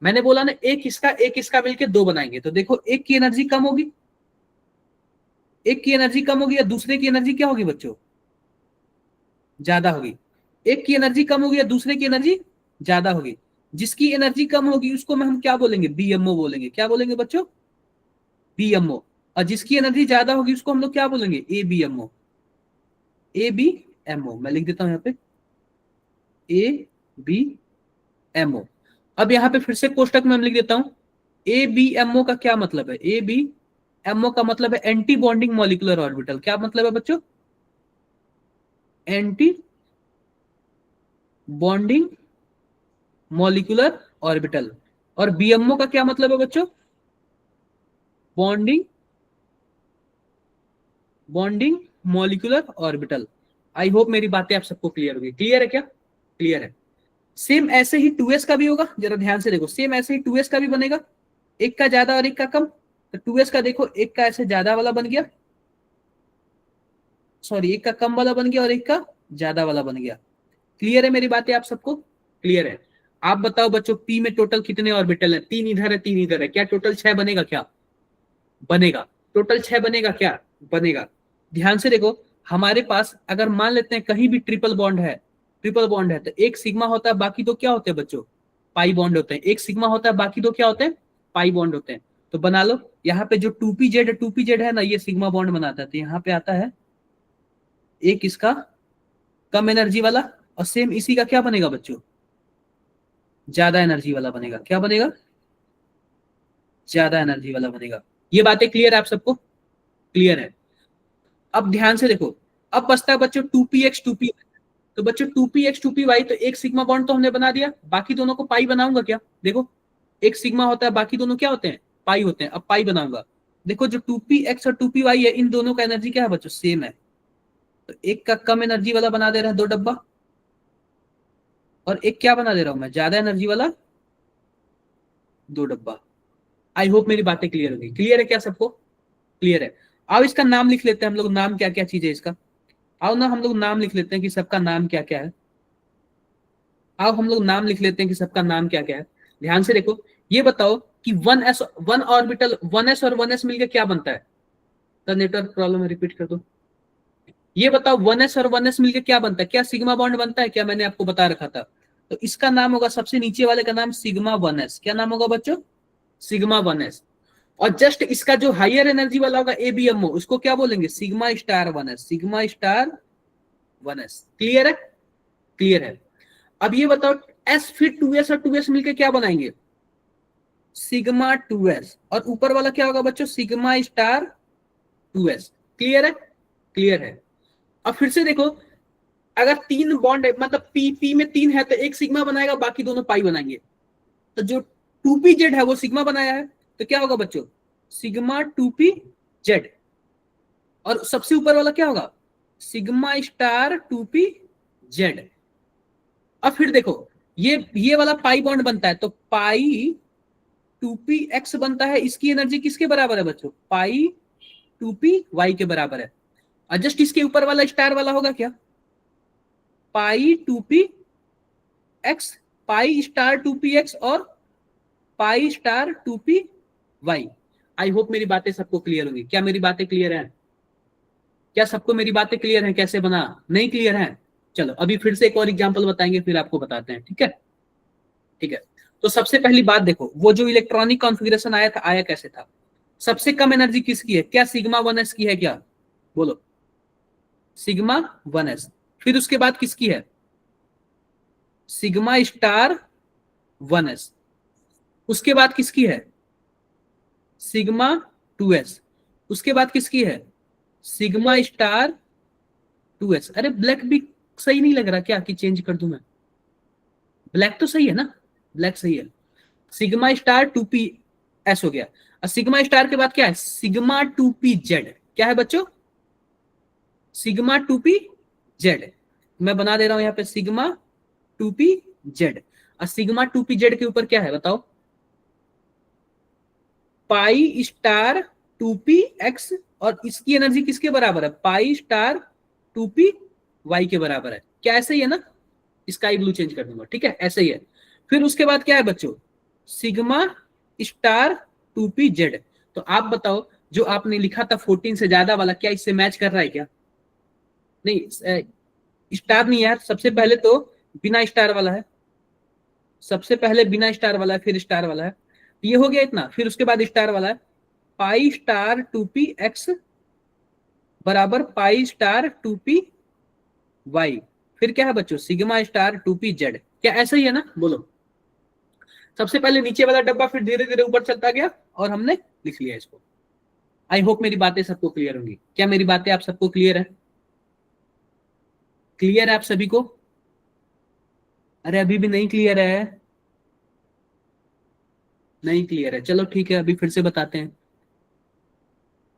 मैंने बोला ना, एक इसका मिलके 2 बनाएंगे। तो देखो, एक की एनर्जी कम होगी, एक की एनर्जी कम होगी, या दूसरे की एनर्जी क्या होगी बच्चों? ज्यादा होगी। एक की एनर्जी कम होगी या दूसरे की एनर्जी ज्यादा होगी। जिसकी एनर्जी कम होगी उसको हम क्या बोलेंगे? बीएमओ बोलेंगे। क्या बोलेंगे बच्चों? बीएमओ। और जिसकी एनर्जी ज्यादा होगी उसको हम लोग क्या बोलेंगे? एबीएमओ। एबीएमओ मैं लिख देता हूं यहाँ पे, एबीएमओ। अब यहाँ पे फिर से कोष्टक में हम लिख देता हूं, एबीएमओ का क्या मतलब है? एबीएमओ का मतलब है एंटी बॉन्डिंग मॉलिक्यूलर ऑर्बिटल। क्या मतलब है बच्चों? Anti bonding molecular orbital. और बीएमओ का क्या मतलब है बच्चों? Bonding molecular orbital. I hope मेरी बातें आप सबको क्लियर होगी। क्लियर है क्या? क्लियर है। सेम ऐसे ही 2s का भी होगा, जरा ध्यान से देखो। सेम ऐसे ही 2s का भी बनेगा, एक का ज्यादा और एक का कम। तो 2s का देखो, एक का ऐसे ज्यादा वाला बन गया, सॉरी, एक का कम वाला बन गया और एक का ज्यादा वाला बन गया। क्लियर है मेरी बातें आप सबको? क्लियर है। आप बताओ बच्चों, p में टोटल कितने ऑर्बिटल है? 3 इधर है, 3 इधर है। क्या टोटल 6 बनेगा? क्या बनेगा? टोटल 6 बनेगा। क्या बनेगा? ध्यान से देखो, हमारे पास अगर मान लेते हैं कहीं भी ट्रिपल बॉन्ड है, तो एक सिग्मा होता है, बाकी दो क्या होते हैं बच्चों? पाई बॉन्ड होते हैं। एक सिग्मा होता है, बाकी दो क्या होते हैं? पाई बॉन्ड होते हैं। तो बना लो, यहाँ पे जो 2pz है ना, ये सिग्मा बॉन्ड बनाता है। तो यहाँ पे आता है एक इसका कम एनर्जी वाला, और सेम इसी का क्या बनेगा बच्चों? ज्यादा एनर्जी वाला बनेगा। क्या बनेगा? ज्यादा एनर्जी वाला बनेगा। ये बातें क्लियर है आप सबको? क्लियर है। अब ध्यान से देखो, अब बचता है बच्चों 2px 2py। तो बच्चों 2px 2py, तो एक सिग्मा बॉन्ड तो हमने बना दिया, बाकी दोनों को पाई बनाऊंगा क्या? देखो, एक सिग्मा होता है, बाकी दोनों क्या होते हैं? पाई होते हैं। अब पाई बनाऊंगा। देखो, जो 2px और 2py है, इन दोनों का एनर्जी क्या है बच्चों? सेम है। तो एक का कम एनर्जी वाला बना दे रहा है 2 डब्बा, और एक क्या बना दे रहा हूं मैं? ज्यादा एनर्जी वाला 2 डब्बा। आई होप मेरी बातें क्लियर होगी। क्लियर है क्या सबको? क्लियर है। अब इसका नाम लिख लेते हैं हम लोग, नाम क्या क्या चीज है इसका। आओ ना, हम लोग नाम लिख लेते हैं कि सबका नाम क्या क्या है। आओ हम लोग नाम लिख लेते हैं कि सबका नाम क्या क्या है। ध्यान से देखो, ये बताओ कि 1 ऑर्बिटल 1s और 1s मिलकर क्या बनता है? तो नेटवर्क प्रॉब्लम है, रिपीट कर दो। ये बताओ 1s और 1s मिलकर क्या बनता है? क्या सिग्मा बॉन्ड बनता है क्या? मैंने आपको बता रखा था। तो इसका नाम होगा, सबसे नीचे वाले का नाम सिग्मा 1s। क्या नाम होगा बच्चों? Sigma 1s। और जस्ट इसका जो हायर एनर्जी वाला होगा एबीएमओ, उसको क्या बोलेंगे? Sigma star 1s। Sigma star 1s। Clear है? क्लियर है। अब ये बताओ एस फिर 2s और 2s मिलके क्या बनाएंगे, सिग्मा 2s, और ऊपर वाला क्या होगा बच्चों, सिग्मा स्टार 2s। क्लियर है, क्लियर है। अब फिर से देखो, अगर 3 बॉन्ड है, मतलब पी में 3 है, तो एक सिग्मा बनाएगा, बाकी दोनों पाई बनाएंगे। तो जो 2pz है वो सिग्मा बनाया है, तो क्या होगा बच्चों, सिग्मा 2pz, और सबसे ऊपर वाला क्या होगा, सिग्मा स्टार 2pz। अब फिर देखो, ये वाला पाई बॉन्ड बनता है, तो पाई 2px बनता है, इसकी एनर्जी किसके बराबर है बच्चों, पाई 2py के बराबर है। और जस्ट इसके ऊपर वाला स्टार वाला होगा क्या, पाई 2px, पाई स्टार 2px और पाई स्टार 2py। आई होप मेरी बातें सबको क्लियर होंगी। क्या मेरी बातें क्लियर हैं, क्या सबको मेरी बातें क्लियर हैं, कैसे बना, नहीं क्लियर है? चलो अभी फिर से एक और एग्जांपल बताएंगे, फिर आपको बताते हैं, ठीक है, ठीक है। तो सबसे पहली बात देखो, वो जो इलेक्ट्रॉनिक कॉन्फ़िगरेशन आया था, आया कैसे था, सबसे कम एनर्जी किसकी है, क्या सिग्मा 1s की है, क्या बोलो, सिग्मा 1s। फिर उसके बाद किसकी है, सिग्मा स्टार 1s। उसके बाद किसकी है, सिग्मा 2s। उसके बाद किसकी है, सिग्मा स्टार 2s। अरे ब्लैक भी सही नहीं लग रहा क्या कि चेंज कर दूं मैं, ब्लैक तो सही है ना, ब्लैक सही है। सिग्मा स्टार 2p s हो गया। और सिग्मा स्टार के बाद क्या है, सिग्मा 2pz। क्या है बच्चों, सिग्मा 2pz। मैं बना दे रहा हूं यहाँ पे सिग्मा 2pz। और सिग्मा 2pz के ऊपर क्या है बताओ, पाई स्टार 2px, और इसकी एनर्जी किसके बराबर है, पाई स्टार 2py के बराबर है। क्या ऐसे ही है ना, स्काई ब्लू चेंज कर दूंगा, ठीक है, ऐसे ही है। फिर उसके बाद क्या है बच्चों, सिग्मा स्टार 2pz। तो आप बताओ, जो आपने लिखा था 14 से ज्यादा वाला, क्या इससे मैच कर रहा है क्या, नहीं, स्टार नहीं यार, सबसे पहले तो बिना स्टार वाला है, सबसे पहले बिना स्टार वाला है, फिर स्टार वाला है, ये हो गया इतना। फिर उसके बाद स्टार वाला है, पाई स्टार 2px बराबर पाई स्टार 2py। फिर क्या है बच्चों, सिग्मा स्टार 2pz। क्या ऐसा ही है ना, बोलो। सबसे पहले नीचे वाला डब्बा, फिर धीरे धीरे ऊपर चलता गया, और हमने लिख लिया इसको। आई होप मेरी बातें सबको क्लियर होंगी। क्या मेरी बातें आप सबको क्लियर है, क्लियर है आप सभी को? अरे अभी भी नहीं क्लियर है, नहीं क्लियर है, चलो ठीक है, अभी फिर से बताते हैं,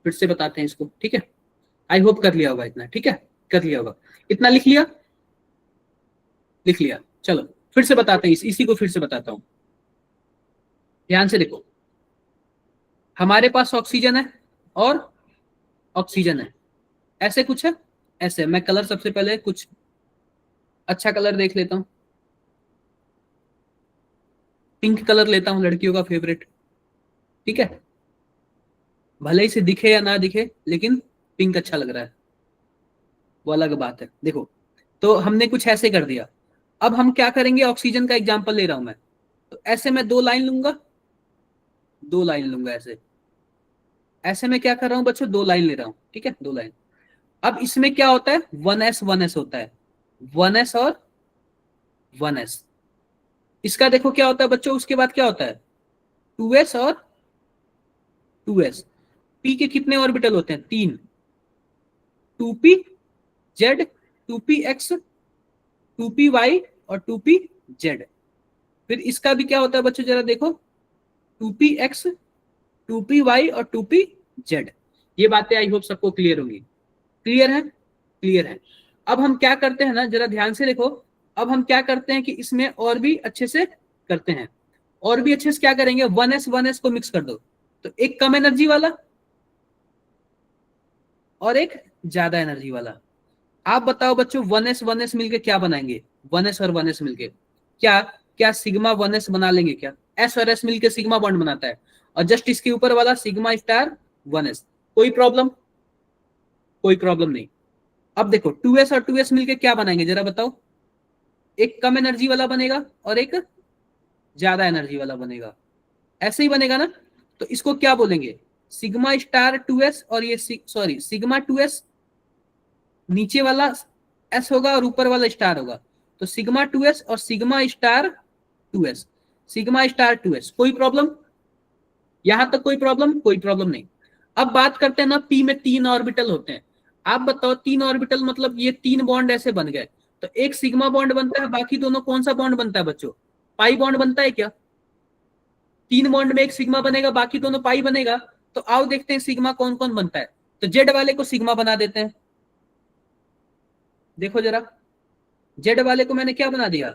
फिर से बताते हैं इसको, ठीक है। आई होप कर लिया होगा इतना, ठीक है, कर लिया होगा इतना, लिख लिया, लिख लिया। चलो फिर से बताते हैं, इसी को फिर से बताता हूं, ध्यान से देखो। हमारे पास ऑक्सीजन है और ऑक्सीजन है, ऐसे कुछ है, ऐसे। मैं कलर सबसे पहले कुछ अच्छा कलर देख लेता हूं, पिंक कलर लेता हूं, लड़कियों का फेवरेट, ठीक है, भले ही से दिखे या ना दिखे, लेकिन पिंक अच्छा लग रहा है, वो अलग बात है। देखो, तो हमने कुछ ऐसे कर दिया। अब हम क्या करेंगे, ऑक्सीजन का एग्जांपल ले रहा हूं मैं, तो ऐसे मैं 2 लाइन लूंगा, 2 लाइन लूंगा, ऐसे ऐसे मैं क्या कर रहा हूं बच्चों, 2 लाइन ले रहा हूं, ठीक है, 2 लाइन। अब इसमें क्या होता है, 1s होता है, 1s और 1s। इसका देखो क्या होता है बच्चों, उसके बाद क्या होता है, 2s और 2s। p के कितने ऑर्बिटल होते हैं, 3, 2pz, 2px, 2py और 2pz। फिर इसका भी क्या होता है बच्चों, जरा देखो, 2px, 2py और 2pz। ये बातें आई होप सबको क्लियर होंगी, क्लियर है, क्लियर है। अब हम क्या करते हैं ना, जरा ध्यान से देखो। अब हम क्या करते हैं कि इसमें और भी अच्छे से करते हैं, और भी अच्छे से क्या करेंगे, 1s को मिक्स कर दो, तो एक कम एनर्जी वाला और एक ज्यादा एनर्जी वाला। आप बताओ बच्चों, 1s मिलके क्या बनाएंगे, 1s और 1s मिलके क्या, क्या सिग्मा 1s बना लेंगे क्या, s और s मिलके सिग्मा बॉन्ड बनाता है, और जस्ट इसके ऊपर वाला सिग्मा स्टार 1s। कोई प्रॉब्लम, कोई प्रॉब्लम नहीं। अब देखो 2s और 2s मिलके क्या बनाएंगे, जरा बताओ, एक कम एनर्जी वाला बनेगा और एक ज्यादा एनर्जी वाला बनेगा, ऐसे ही बनेगा ना। तो इसको क्या बोलेंगे, सिग्मा स्टार 2s, और ये सॉरी सिग्मा 2s नीचे वाला s होगा और ऊपर वाला स्टार होगा, तो सिग्मा 2s और sigma star 2s, sigma star 2s। कोई प्रॉब्लम? यहां तक कोई प्रॉब्लम? कोई प्रॉब्लम नहीं। अब बात करते हैं ना, पी में 3 ऑर्बिटल होते हैं। आप बताओ 3 ऑर्बिटल मतलब ये 3 बॉन्ड ऐसे बन गए, तो एक सिग्मा बॉन्ड बनता है, बाकी दोनों कौन सा बॉन्ड बनता है बच्चों? पाई बॉन्ड बनता है क्या? 3 बॉन्ड में एक सिग्मा बनेगा, बाकी दोनों पाई बनेगा। तो आओ देखते हैं सिग्मा कौन कौन बनता है। तो जेड वाले को सिग्मा बना देते हैं। देखो जरा, जेड वाले को मैंने क्या बना दिया?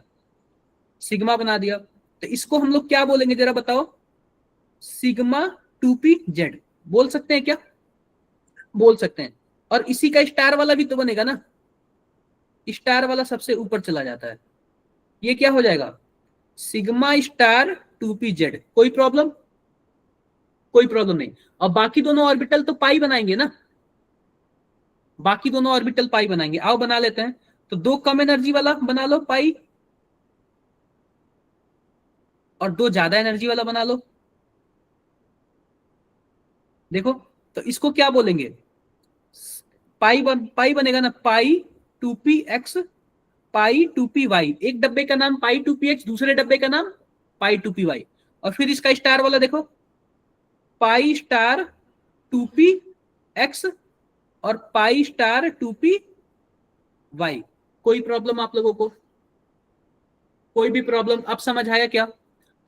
सिग्मा बना दिया। तो इसको हम लोग क्या बोलेंगे जरा बताओ? सिग्मा 2p z बोल सकते हैं क्या? बोल सकते हैं। और इसी का स्टार वाला भी तो बनेगा ना, स्टार वाला सबसे ऊपर चला जाता है, ये क्या हो जाएगा? Sigma star 2p z। कोई प्रॉब्लम? कोई प्रॉब्लम नहीं। और बाकी दोनों ऑर्बिटल तो पाई बनाएंगे ना, बाकी दोनों ऑर्बिटल पाई बनाएंगे। आओ बना लेते हैं। तो 2 कम एनर्जी वाला बना लो पाई, और 2 ज्यादा एनर्जी वाला बना लो। देखो, तो इसको क्या बोलेंगे? पाई बनेगा ना, पाई 2px पाई 2py। एक डब्बे का नाम पाई 2px, दूसरे डब्बे का नाम पाई 2py। और फिर इसका स्टार वाला देखो, पाई स्टार 2px और पाई स्टार 2py। कोई प्रॉब्लम आप लोगों को? कोई भी प्रॉब्लम? अब समझ आया क्या?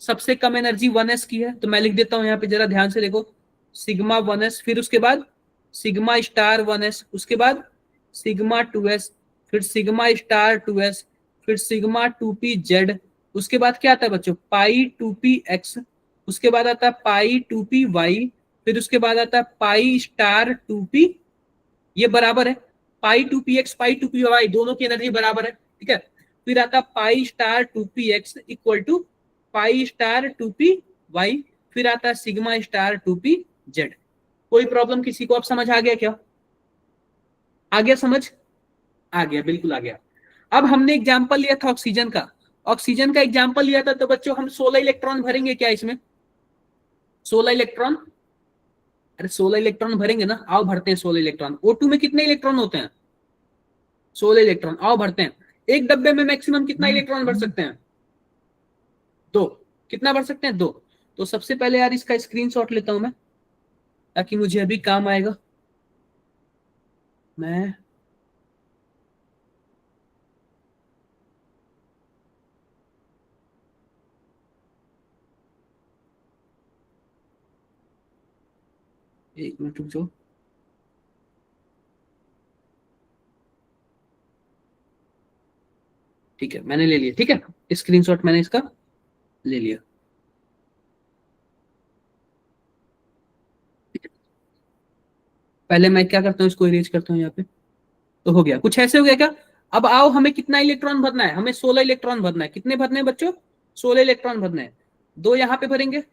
सबसे कम एनर्जी 1s की है, तो मैं लिख देता हूं यहां पे, जरा ध्यान से देखो। सिग्मा 1s, फिर उसके बाद सिग्मा स्टार 1s, उसके बाद सिग्मा 2s, फिर सिग्मा स्टार 2s, फिर सिग्मा 2pz। उसके बाद क्या आता है बच्चों? पाई 2px। उसके बाद आता है पाई 2py। फिर उसके बाद आता है पाई स्टार 2p। ये बराबर है पाई 2px पाई 2py, दोनों की एनर्जी बराबर है, ठीक है। फिर आता है pi star 2px equal to pi star 2py। फिर आता है सिग्मा स्टार 2pz। कोई प्रॉब्लम किसी को? अब समझ आ गया क्या? आ गया समझ? आ गया, बिल्कुल आ गया। अब हमने एग्जांपल लिया था ऑक्सीजन का, ऑक्सीजन का एग्जांपल लिया था, तो बच्चों हम 16 इलेक्ट्रॉन भरेंगे क्या इसमें? 16 इलेक्ट्रॉन? अरे 16 इलेक्ट्रॉन भरेंगे ना, आओ भरते हैं 16 इलेक्ट्रॉन। O2 में कितने इलेक्ट्रॉन होते हैं? 16 इलेक्ट्रॉन। आओ भरते हैं। एक डब्बे में मैक्सिमम कितना इलेक्ट्रॉन भर सकते हैं? 2। कितना भर सकते हैं? 2। तो सबसे पहले यार इसका स्क्रीनशॉट लेता हूं मैं, ताकि मुझे अभी काम आएगा। मैं एक मिनट रुक जाओ। ठीक है, मैंने ले लिया, ठीक है, स्क्रीनशॉट मैंने इसका ले लिया। पहले मैं क्या करता हूँ, इसको इरेज करता हूँ यहाँ पे। तो हो गया, कुछ ऐसे हो गया क्या? अब आओ, हमें कितना इलेक्ट्रॉन भरना है? हमें 16 इलेक्ट्रॉन भरना है। कितने भरने हैं बच्चों? 16 इलेक्ट्रॉन भरने हैं। 2 यहाँ पे भरेंगे,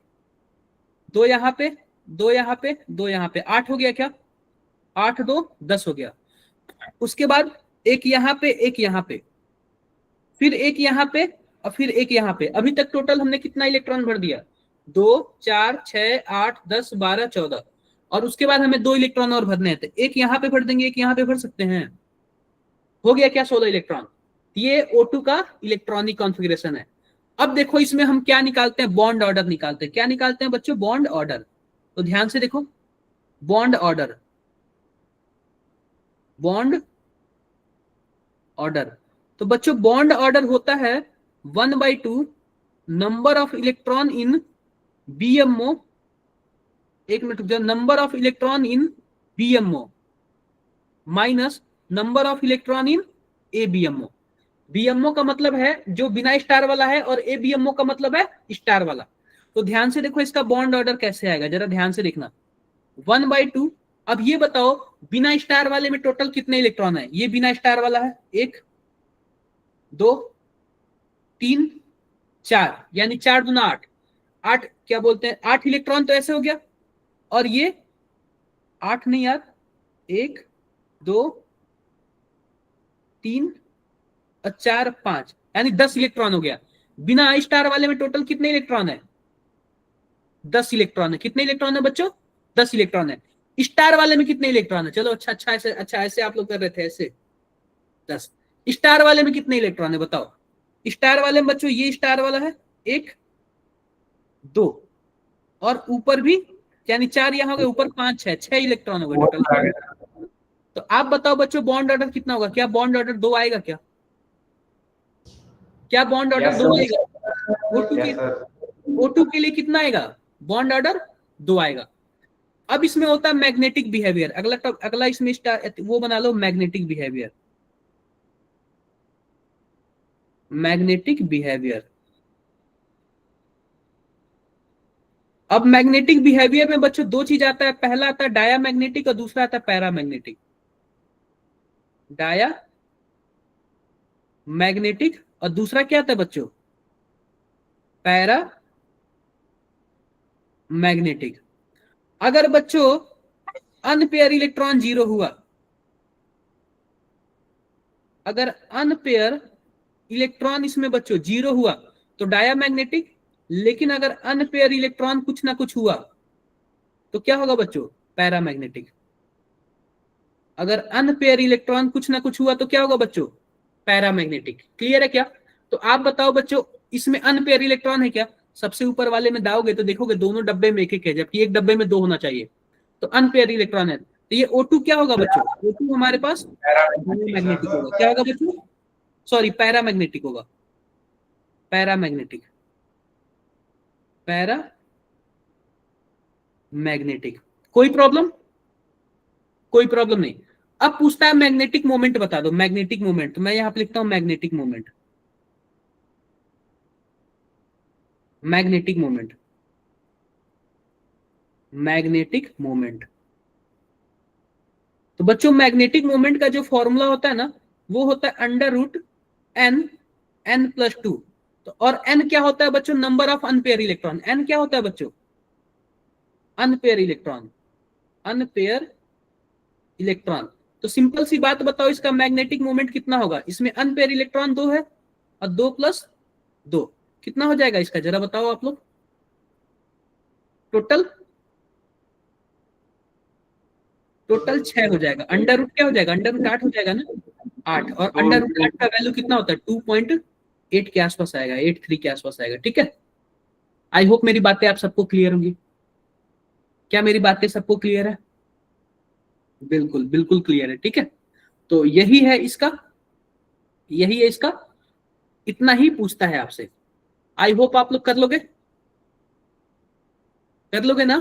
2 यहाँ पे, 2 यहाँ पे, 2 यहाँ पे। 8 हो गया क्या? 8 2 10 हो गया। उसके बाद एक यहाँ पे, एक यहाँ पे, फिर एक यहाँ पे, और फिर एक यहाँ पे। अभी तक टोटल हमने कितना इलेक्ट्रॉन भर दिया? 2 4 6 8 10 12 14। और उसके बाद हमें 2 इलेक्ट्रॉन और भरने हैं, तो एक यहाँ पे भर देंगे, एक यहाँ पे भर सकते हैं। हो गया क्या 16 इलेक्ट्रॉन? ये O2 का इलेक्ट्रॉनिक कॉन्फ़िगरेशन है। अब देखो इसमें हम क्या निकालते हैं? बॉन्ड ऑर्डर निकालते हैं। क्या निकालते हैं बच्चों? Bond order. तो ध्यान से देखो, बॉन्ड ऑर्डर, बॉन्ड ऑर्डर। तो बच्चों बॉन्ड ऑर्डर होता है 1/2 number of electron in BMO। एक मिनट रुक जाओ, number of electron in BMO minus number of electron in ABMO। BMO का मतलब है जो बिना स्टार वाला है, और ABMO का मतलब है स्टार वाला। तो ध्यान से देखो इसका बॉन्ड ऑर्डर कैसे आएगा, जरा ध्यान से देखना। 1/2। अब ये बताओ बिना स्टार वाले में टोटल कितने इलेक्ट्रॉन है? ये बिना स्टार वाला है, 1 2 3 4, यानी 4 दूना 8। 8 क्या बोलते हैं, 8 इलेक्ट्रॉन तो ऐसे हो गया। और ये 8 नहीं यार, 1 2 3 और 4 5, यानी 10 इलेक्ट्रॉन हो गया। बिना स्टार वाले में टोटल कितने इलेक्ट्रॉन है? 10 इलेक्ट्रॉन है। कितने इलेक्ट्रॉन है बच्चों? 10 इलेक्ट्रॉन है। स्टार वाले में कितने इलेक्ट्रॉन है? चलो अच्छा अच्छा, ऐसे अच्छा, ऐसे आप लोग कर रहे थे, ऐसे 10। स्टार वाले में कितने इलेक्ट्रॉन है बताओ? स्टार वाले में बच्चों ये स्टार वाला है 1 2 और ऊपर भी यानी 4 यहाँ हो गए, ऊपर 5 6 इलेक्ट्रॉन हो गए टोटल। तो आप बताओ बच्चों बॉन्ड ऑर्डर कितना होगा? क्या बॉन्ड ऑर्डर 2 आएगा? क्या क्या बॉन्ड ऑर्डर Yes, 2 sir. आएगा? Yes, sir. O2 के लिए कितना आएगा? बॉन्ड ऑर्डर 2 आएगा। अब इसमें होता है मैग्नेटिक बिहेवियर। अगला इसमें वो बना लो मैग्नेटिक बिहेवियर। Magnetic behaviour. अब मैग्नेटिक बिहेवियर में बच्चों दो चीज आता है, पहला आता है डायामैग्नेटिक और दूसरा आता है पैरामैग्नेटिक। डाया मैग्नेटिक और दूसरा क्या आता है बच्चों? Para magnetic. अगर बच्चों अनपेयर इलेक्ट्रॉन 0 हुआ, अगर अनपेयर इलेक्ट्रॉन इसमें बच्चों 0 हुआ तो डायामैग्नेटिक, लेकिन अगर अनपेयर इलेक्ट्रॉन कुछ ना कुछ हुआ तो क्या होगा बच्चों? पैरामैग्नेटिक। अगर अनपेयर इलेक्ट्रॉन कुछ ना कुछ हुआ तो क्या होगा बच्चों? पैरामैग्नेटिक। क्लियर है क्या? तो आप बताओ बच्चों इसमें अनपेयर इलेक्ट्रॉन है क्या? सबसे ऊपर वाले में दाओगे तो देखोगे दोनों डब्बे में एक एक है, जबकि एक डब्बे में 2 होना चाहिए। तो अनपेयर इलेक्ट्रॉन है, तो ये O2 क्या होगा बच्चों? O2 हमारे पास मैग्नेटिक होगा। क्या होगा बच्चों? सॉरी पैरामैग्नेटिक होगा। Paramagnetic, para magnetic. कोई प्रॉब्लम? कोई प्रॉब्लम नहीं। अब पूछता है मैग्नेटिक मोमेंट बता दो। मैग्नेटिक मोमेंट तो मैं यहां पे लिखता हूं magnetic moment. Magnetic moment, magnetic moment. तो बच्चों मैग्नेटिक मोमेंट का जो फॉर्मूला होता है ना वो होता है √n+2। तो और n क्या होता है बच्चों? Number of unpaired electron. n क्या होता है बच्चों? Unpaired electron, unpaired electron. तो सिंपल सी बात बताओ इसका मैग्नेटिक मोमेंट कितना होगा? इसमें अनपेयर इलेक्ट्रॉन 2 है और 2+2 कितना हो जाएगा इसका? जरा बताओ आप लोग। टोटल 6 हो जाएगा। अंडर रूट क्या हो जाएगा? अंडर रूट 8 हो जाएगा ना, 8। और अंडर रूट 8 का वैल्यू कितना होता है? 2.8 के आसपास आएगा, 83 के आसपास आएगा। ठीक है, आई होप मेरी बातें आप सबको क्लियर होंगी। क्या मेरी बातें सबको क्लियर है? बिल्कुल बिल्कुल क्लियर है। ठीक है, तो यही है इसका, यही है इसका, इतना ही पूछता है आपसे। आई होप आप लोग कर लोगे, कर लोगे ना?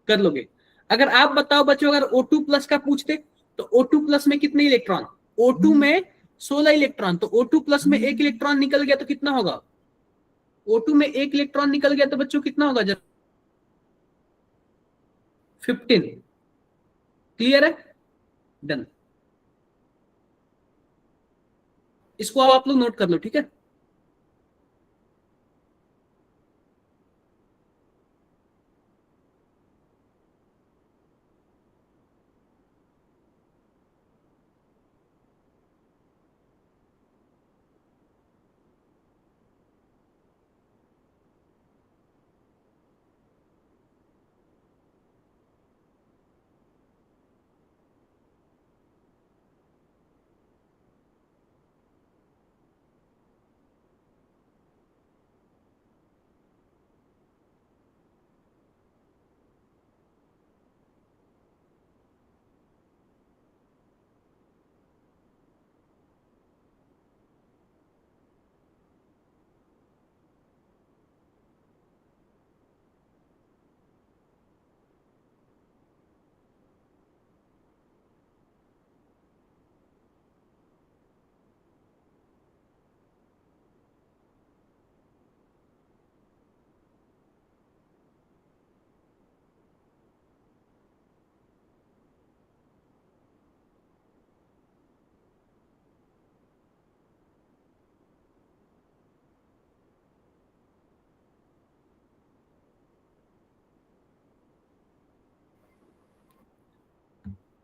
कर लोगे। अगर आप बताओ बच्चों अगर O2+ का पूछते तो O2+ में कितने इलेक्ट्रॉन? O2 में 16 इलेक्ट्रॉन। तो O2+ में 1 इलेक्ट्रॉन निकल गया तो कितना होगा? O2 में 1 इलेक्ट्रॉन निकल गया तो बच्चों कितना होगा? जब 15। क्लियर है? डन। इसको आप लोग नोट कर लो। ठीक है,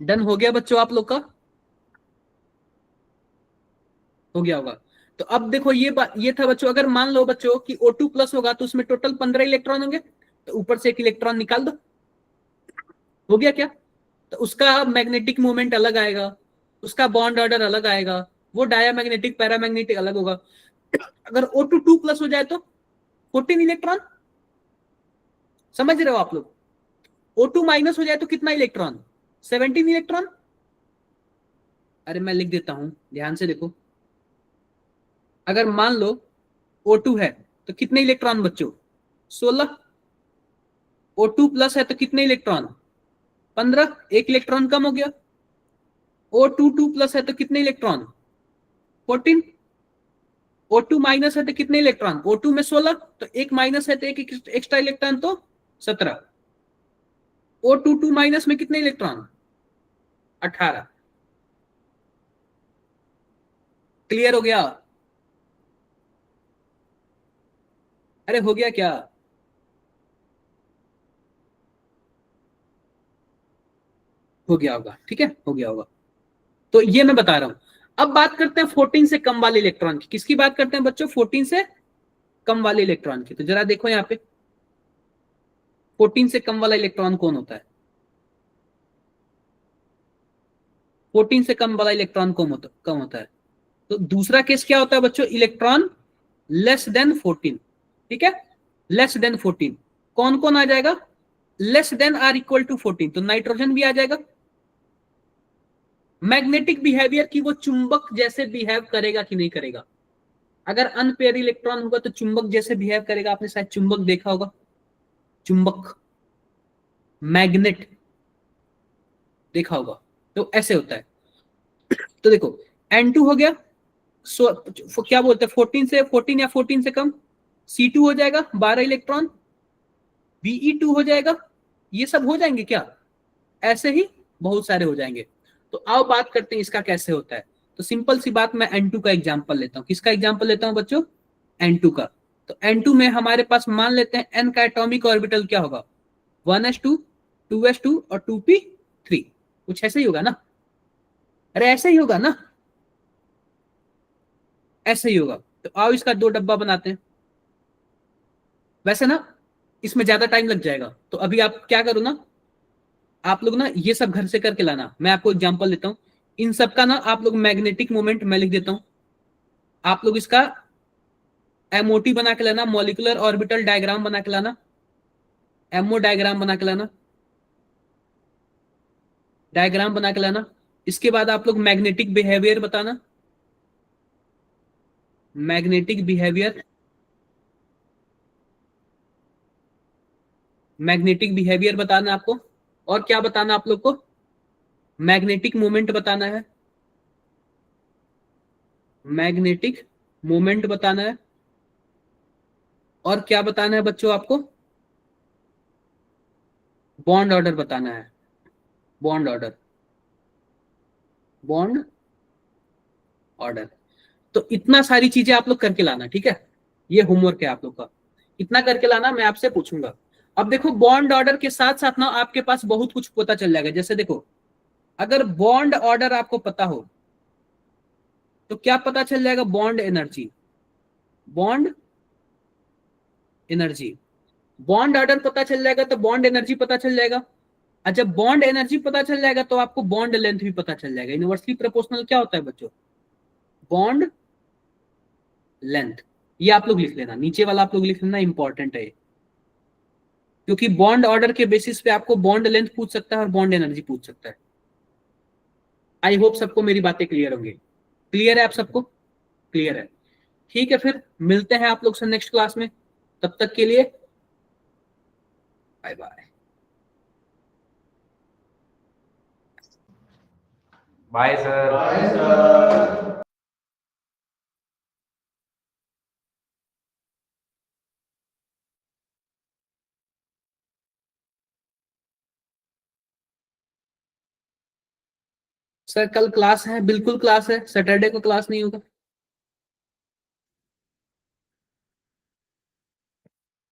डन हो गया बच्चों आप लोग का? हो गया होगा। तो अब देखो ये बात, ये था बच्चों, अगर मान लो बच्चों कि O2+ होगा तो उसमें टोटल 15 इलेक्ट्रॉन होंगे, तो ऊपर से 1 इलेक्ट्रॉन निकाल दो। हो गया क्या? तो उसका मैग्नेटिक मोमेंट अलग आएगा, उसका बॉन्ड ऑर्डर अलग आएगा, वो डायामैग्नेटिक पैरामैग्नेटिक अलग होगा। अगर O2 2+ हो जाए तो 14 इलेक्ट्रॉन, समझ रहे हो आप लोग? O2- हो जाए तो कितना इलेक्ट्रॉन? 17 इलेक्ट्रॉन। अरे मैं लिख देता हूं, ध्यान से देखो। अगर मान लो O2 है तो कितने इलेक्ट्रॉन बच्चों? 16। O2+ है तो कितने इलेक्ट्रॉन? 15। एक इलेक्ट्रॉन कम हो गया। O2 2+ है तो कितने इलेक्ट्रॉन? 14। O2- है तो कितने इलेक्ट्रॉन? O2 में 16, तो एक माइनस है तो एक एक्स्ट्रा इलेक्ट्रॉन, तो 17। O2 में कितने इलेक्ट्रॉन? 18। क्लियर हो गया? अरे हो गया क्या? हो गया होगा, ठीक है, हो गया होगा। तो ये मैं बता रहा हूं। अब बात करते हैं 14 से कम वाले इलेक्ट्रॉन की। किसकी बात करते हैं बच्चों? 14 से कम वाले इलेक्ट्रॉन की। तो जरा देखो यहाँ पे 14 से कम वाला इलेक्ट्रॉन कौन होता है? 14 से कम वाला इलेक्ट्रॉन कम होता है। तो दूसरा केस क्या होता है बच्चों? Electron less than 14। ठीक है, लेस देन 14 कौन कौन आ जाएगा? Less than or equal to 14, तो नाइट्रोजन भी आ जाएगा। मैग्नेटिक बिहेवियर की, वो चुंबक जैसे बिहेव करेगा कि नहीं करेगा? अगर अनपेयर इलेक्ट्रॉन होगा तो चुंबक जैसे बिहेव करेगा। आपने शायद चुंबक देखा होगा, चुंबक, मैग्नेट देखा होगा। तो ऐसे होता है। तो देखो N2 हो गया, क्या बोलते हैं 14 से, 14 या 14 से कम। C2 हो जाएगा 12 इलेक्ट्रॉन। Be2 हो जाएगा। ये सब हो जाएंगे क्या? ऐसे ही बहुत सारे हो जाएंगे। तो आओ बात करते हैं इसका कैसे होता है। तो सिंपल सी बात, मैं N2 का एग्जांपल लेता हूं। किसका एग्जांपल लेता हूं बच्चों? N2 का। तो N2 में हमारे पास मान लेते हैं N का एटॉमिक ऑर्बिटल क्या होगा? 1s2, 2s2 और 2p3। कुछ ऐसे ही होगा ना? अरे ऐसे ही होगा ना? ऐसे ही होगा। तो आओ इसका दो डब्बा बनाते हैं। वैसे ना इसमें ज्यादा टाइम लग जाएगा, तो अभी आप क्या करो ना, आप लोग ना ये सब घर से करके लाना। मैं आपको एग्जांपल देता हूं। इन सब का ना आप लोग मैग्नेटिक मोमेंट मैं लिख देता हूं। आप लोग इसका MOT बना के लाना, मॉलिक्यूलर ऑर्बिटल डायग्राम बना के लाना, MO डायग्राम बना के लाना, डायग्राम बना के लाना। इसके बाद आप लोग मैग्नेटिक बिहेवियर बताना, मैग्नेटिक बिहेवियर, मैग्नेटिक बिहेवियर बताना आपको। और क्या बताना आप लोग को? मैग्नेटिक मोमेंट बताना है, मैग्नेटिक मोमेंट बताना है। और क्या बताना है बच्चों आपको? बॉन्ड ऑर्डर बताना है, बॉन्ड ऑर्डर, बॉन्ड ऑर्डर। तो इतना सारी चीजें आप लोग करके लाना, ठीक है? ये होमवर्क है आप लोग का, इतना करके लाना। मैं आपसे पूछूंगा। अब देखो बॉन्ड ऑर्डर के साथ साथ ना आपके पास बहुत कुछ पता चल जाएगा। जैसे देखो, अगर बॉन्ड ऑर्डर आपको पता हो तो क्या पता चल जाएगा? Bond energy, bond energy. Bond order पता चल जाएगा तो बॉन्ड एनर्जी पता चल जाएगा। और जब बॉन्ड एनर्जी पता चल जाएगा तो आपको बॉन्ड लेंथ भी पता चल जाएगा। इनवर्सली प्रोपोर्शनल क्या होता है बच्चों? Bond length. ये आप लोग लिख लेना, नीचे वाला आप लोग लिख लेना, इंपॉर्टेंट है। क्योंकि बॉन्ड ऑर्डर के बेसिस पे आपको बॉन्ड लेंथ पूछ सकता है और बॉन्ड एनर्जी पूछ सकता है। आई होप सबको मेरी बातें क्लियर होंगी। क्लियर है आप सबको? क्लियर है, ठीक है। फिर मिलते हैं आप लोग से नेक्स्ट क्लास में। तब तक के लिए bye bye. Bye sir. Bye sir. Sir कल क्लास है, बिल्कुल क्लास है, सैटरडे को क्लास नहीं होगा।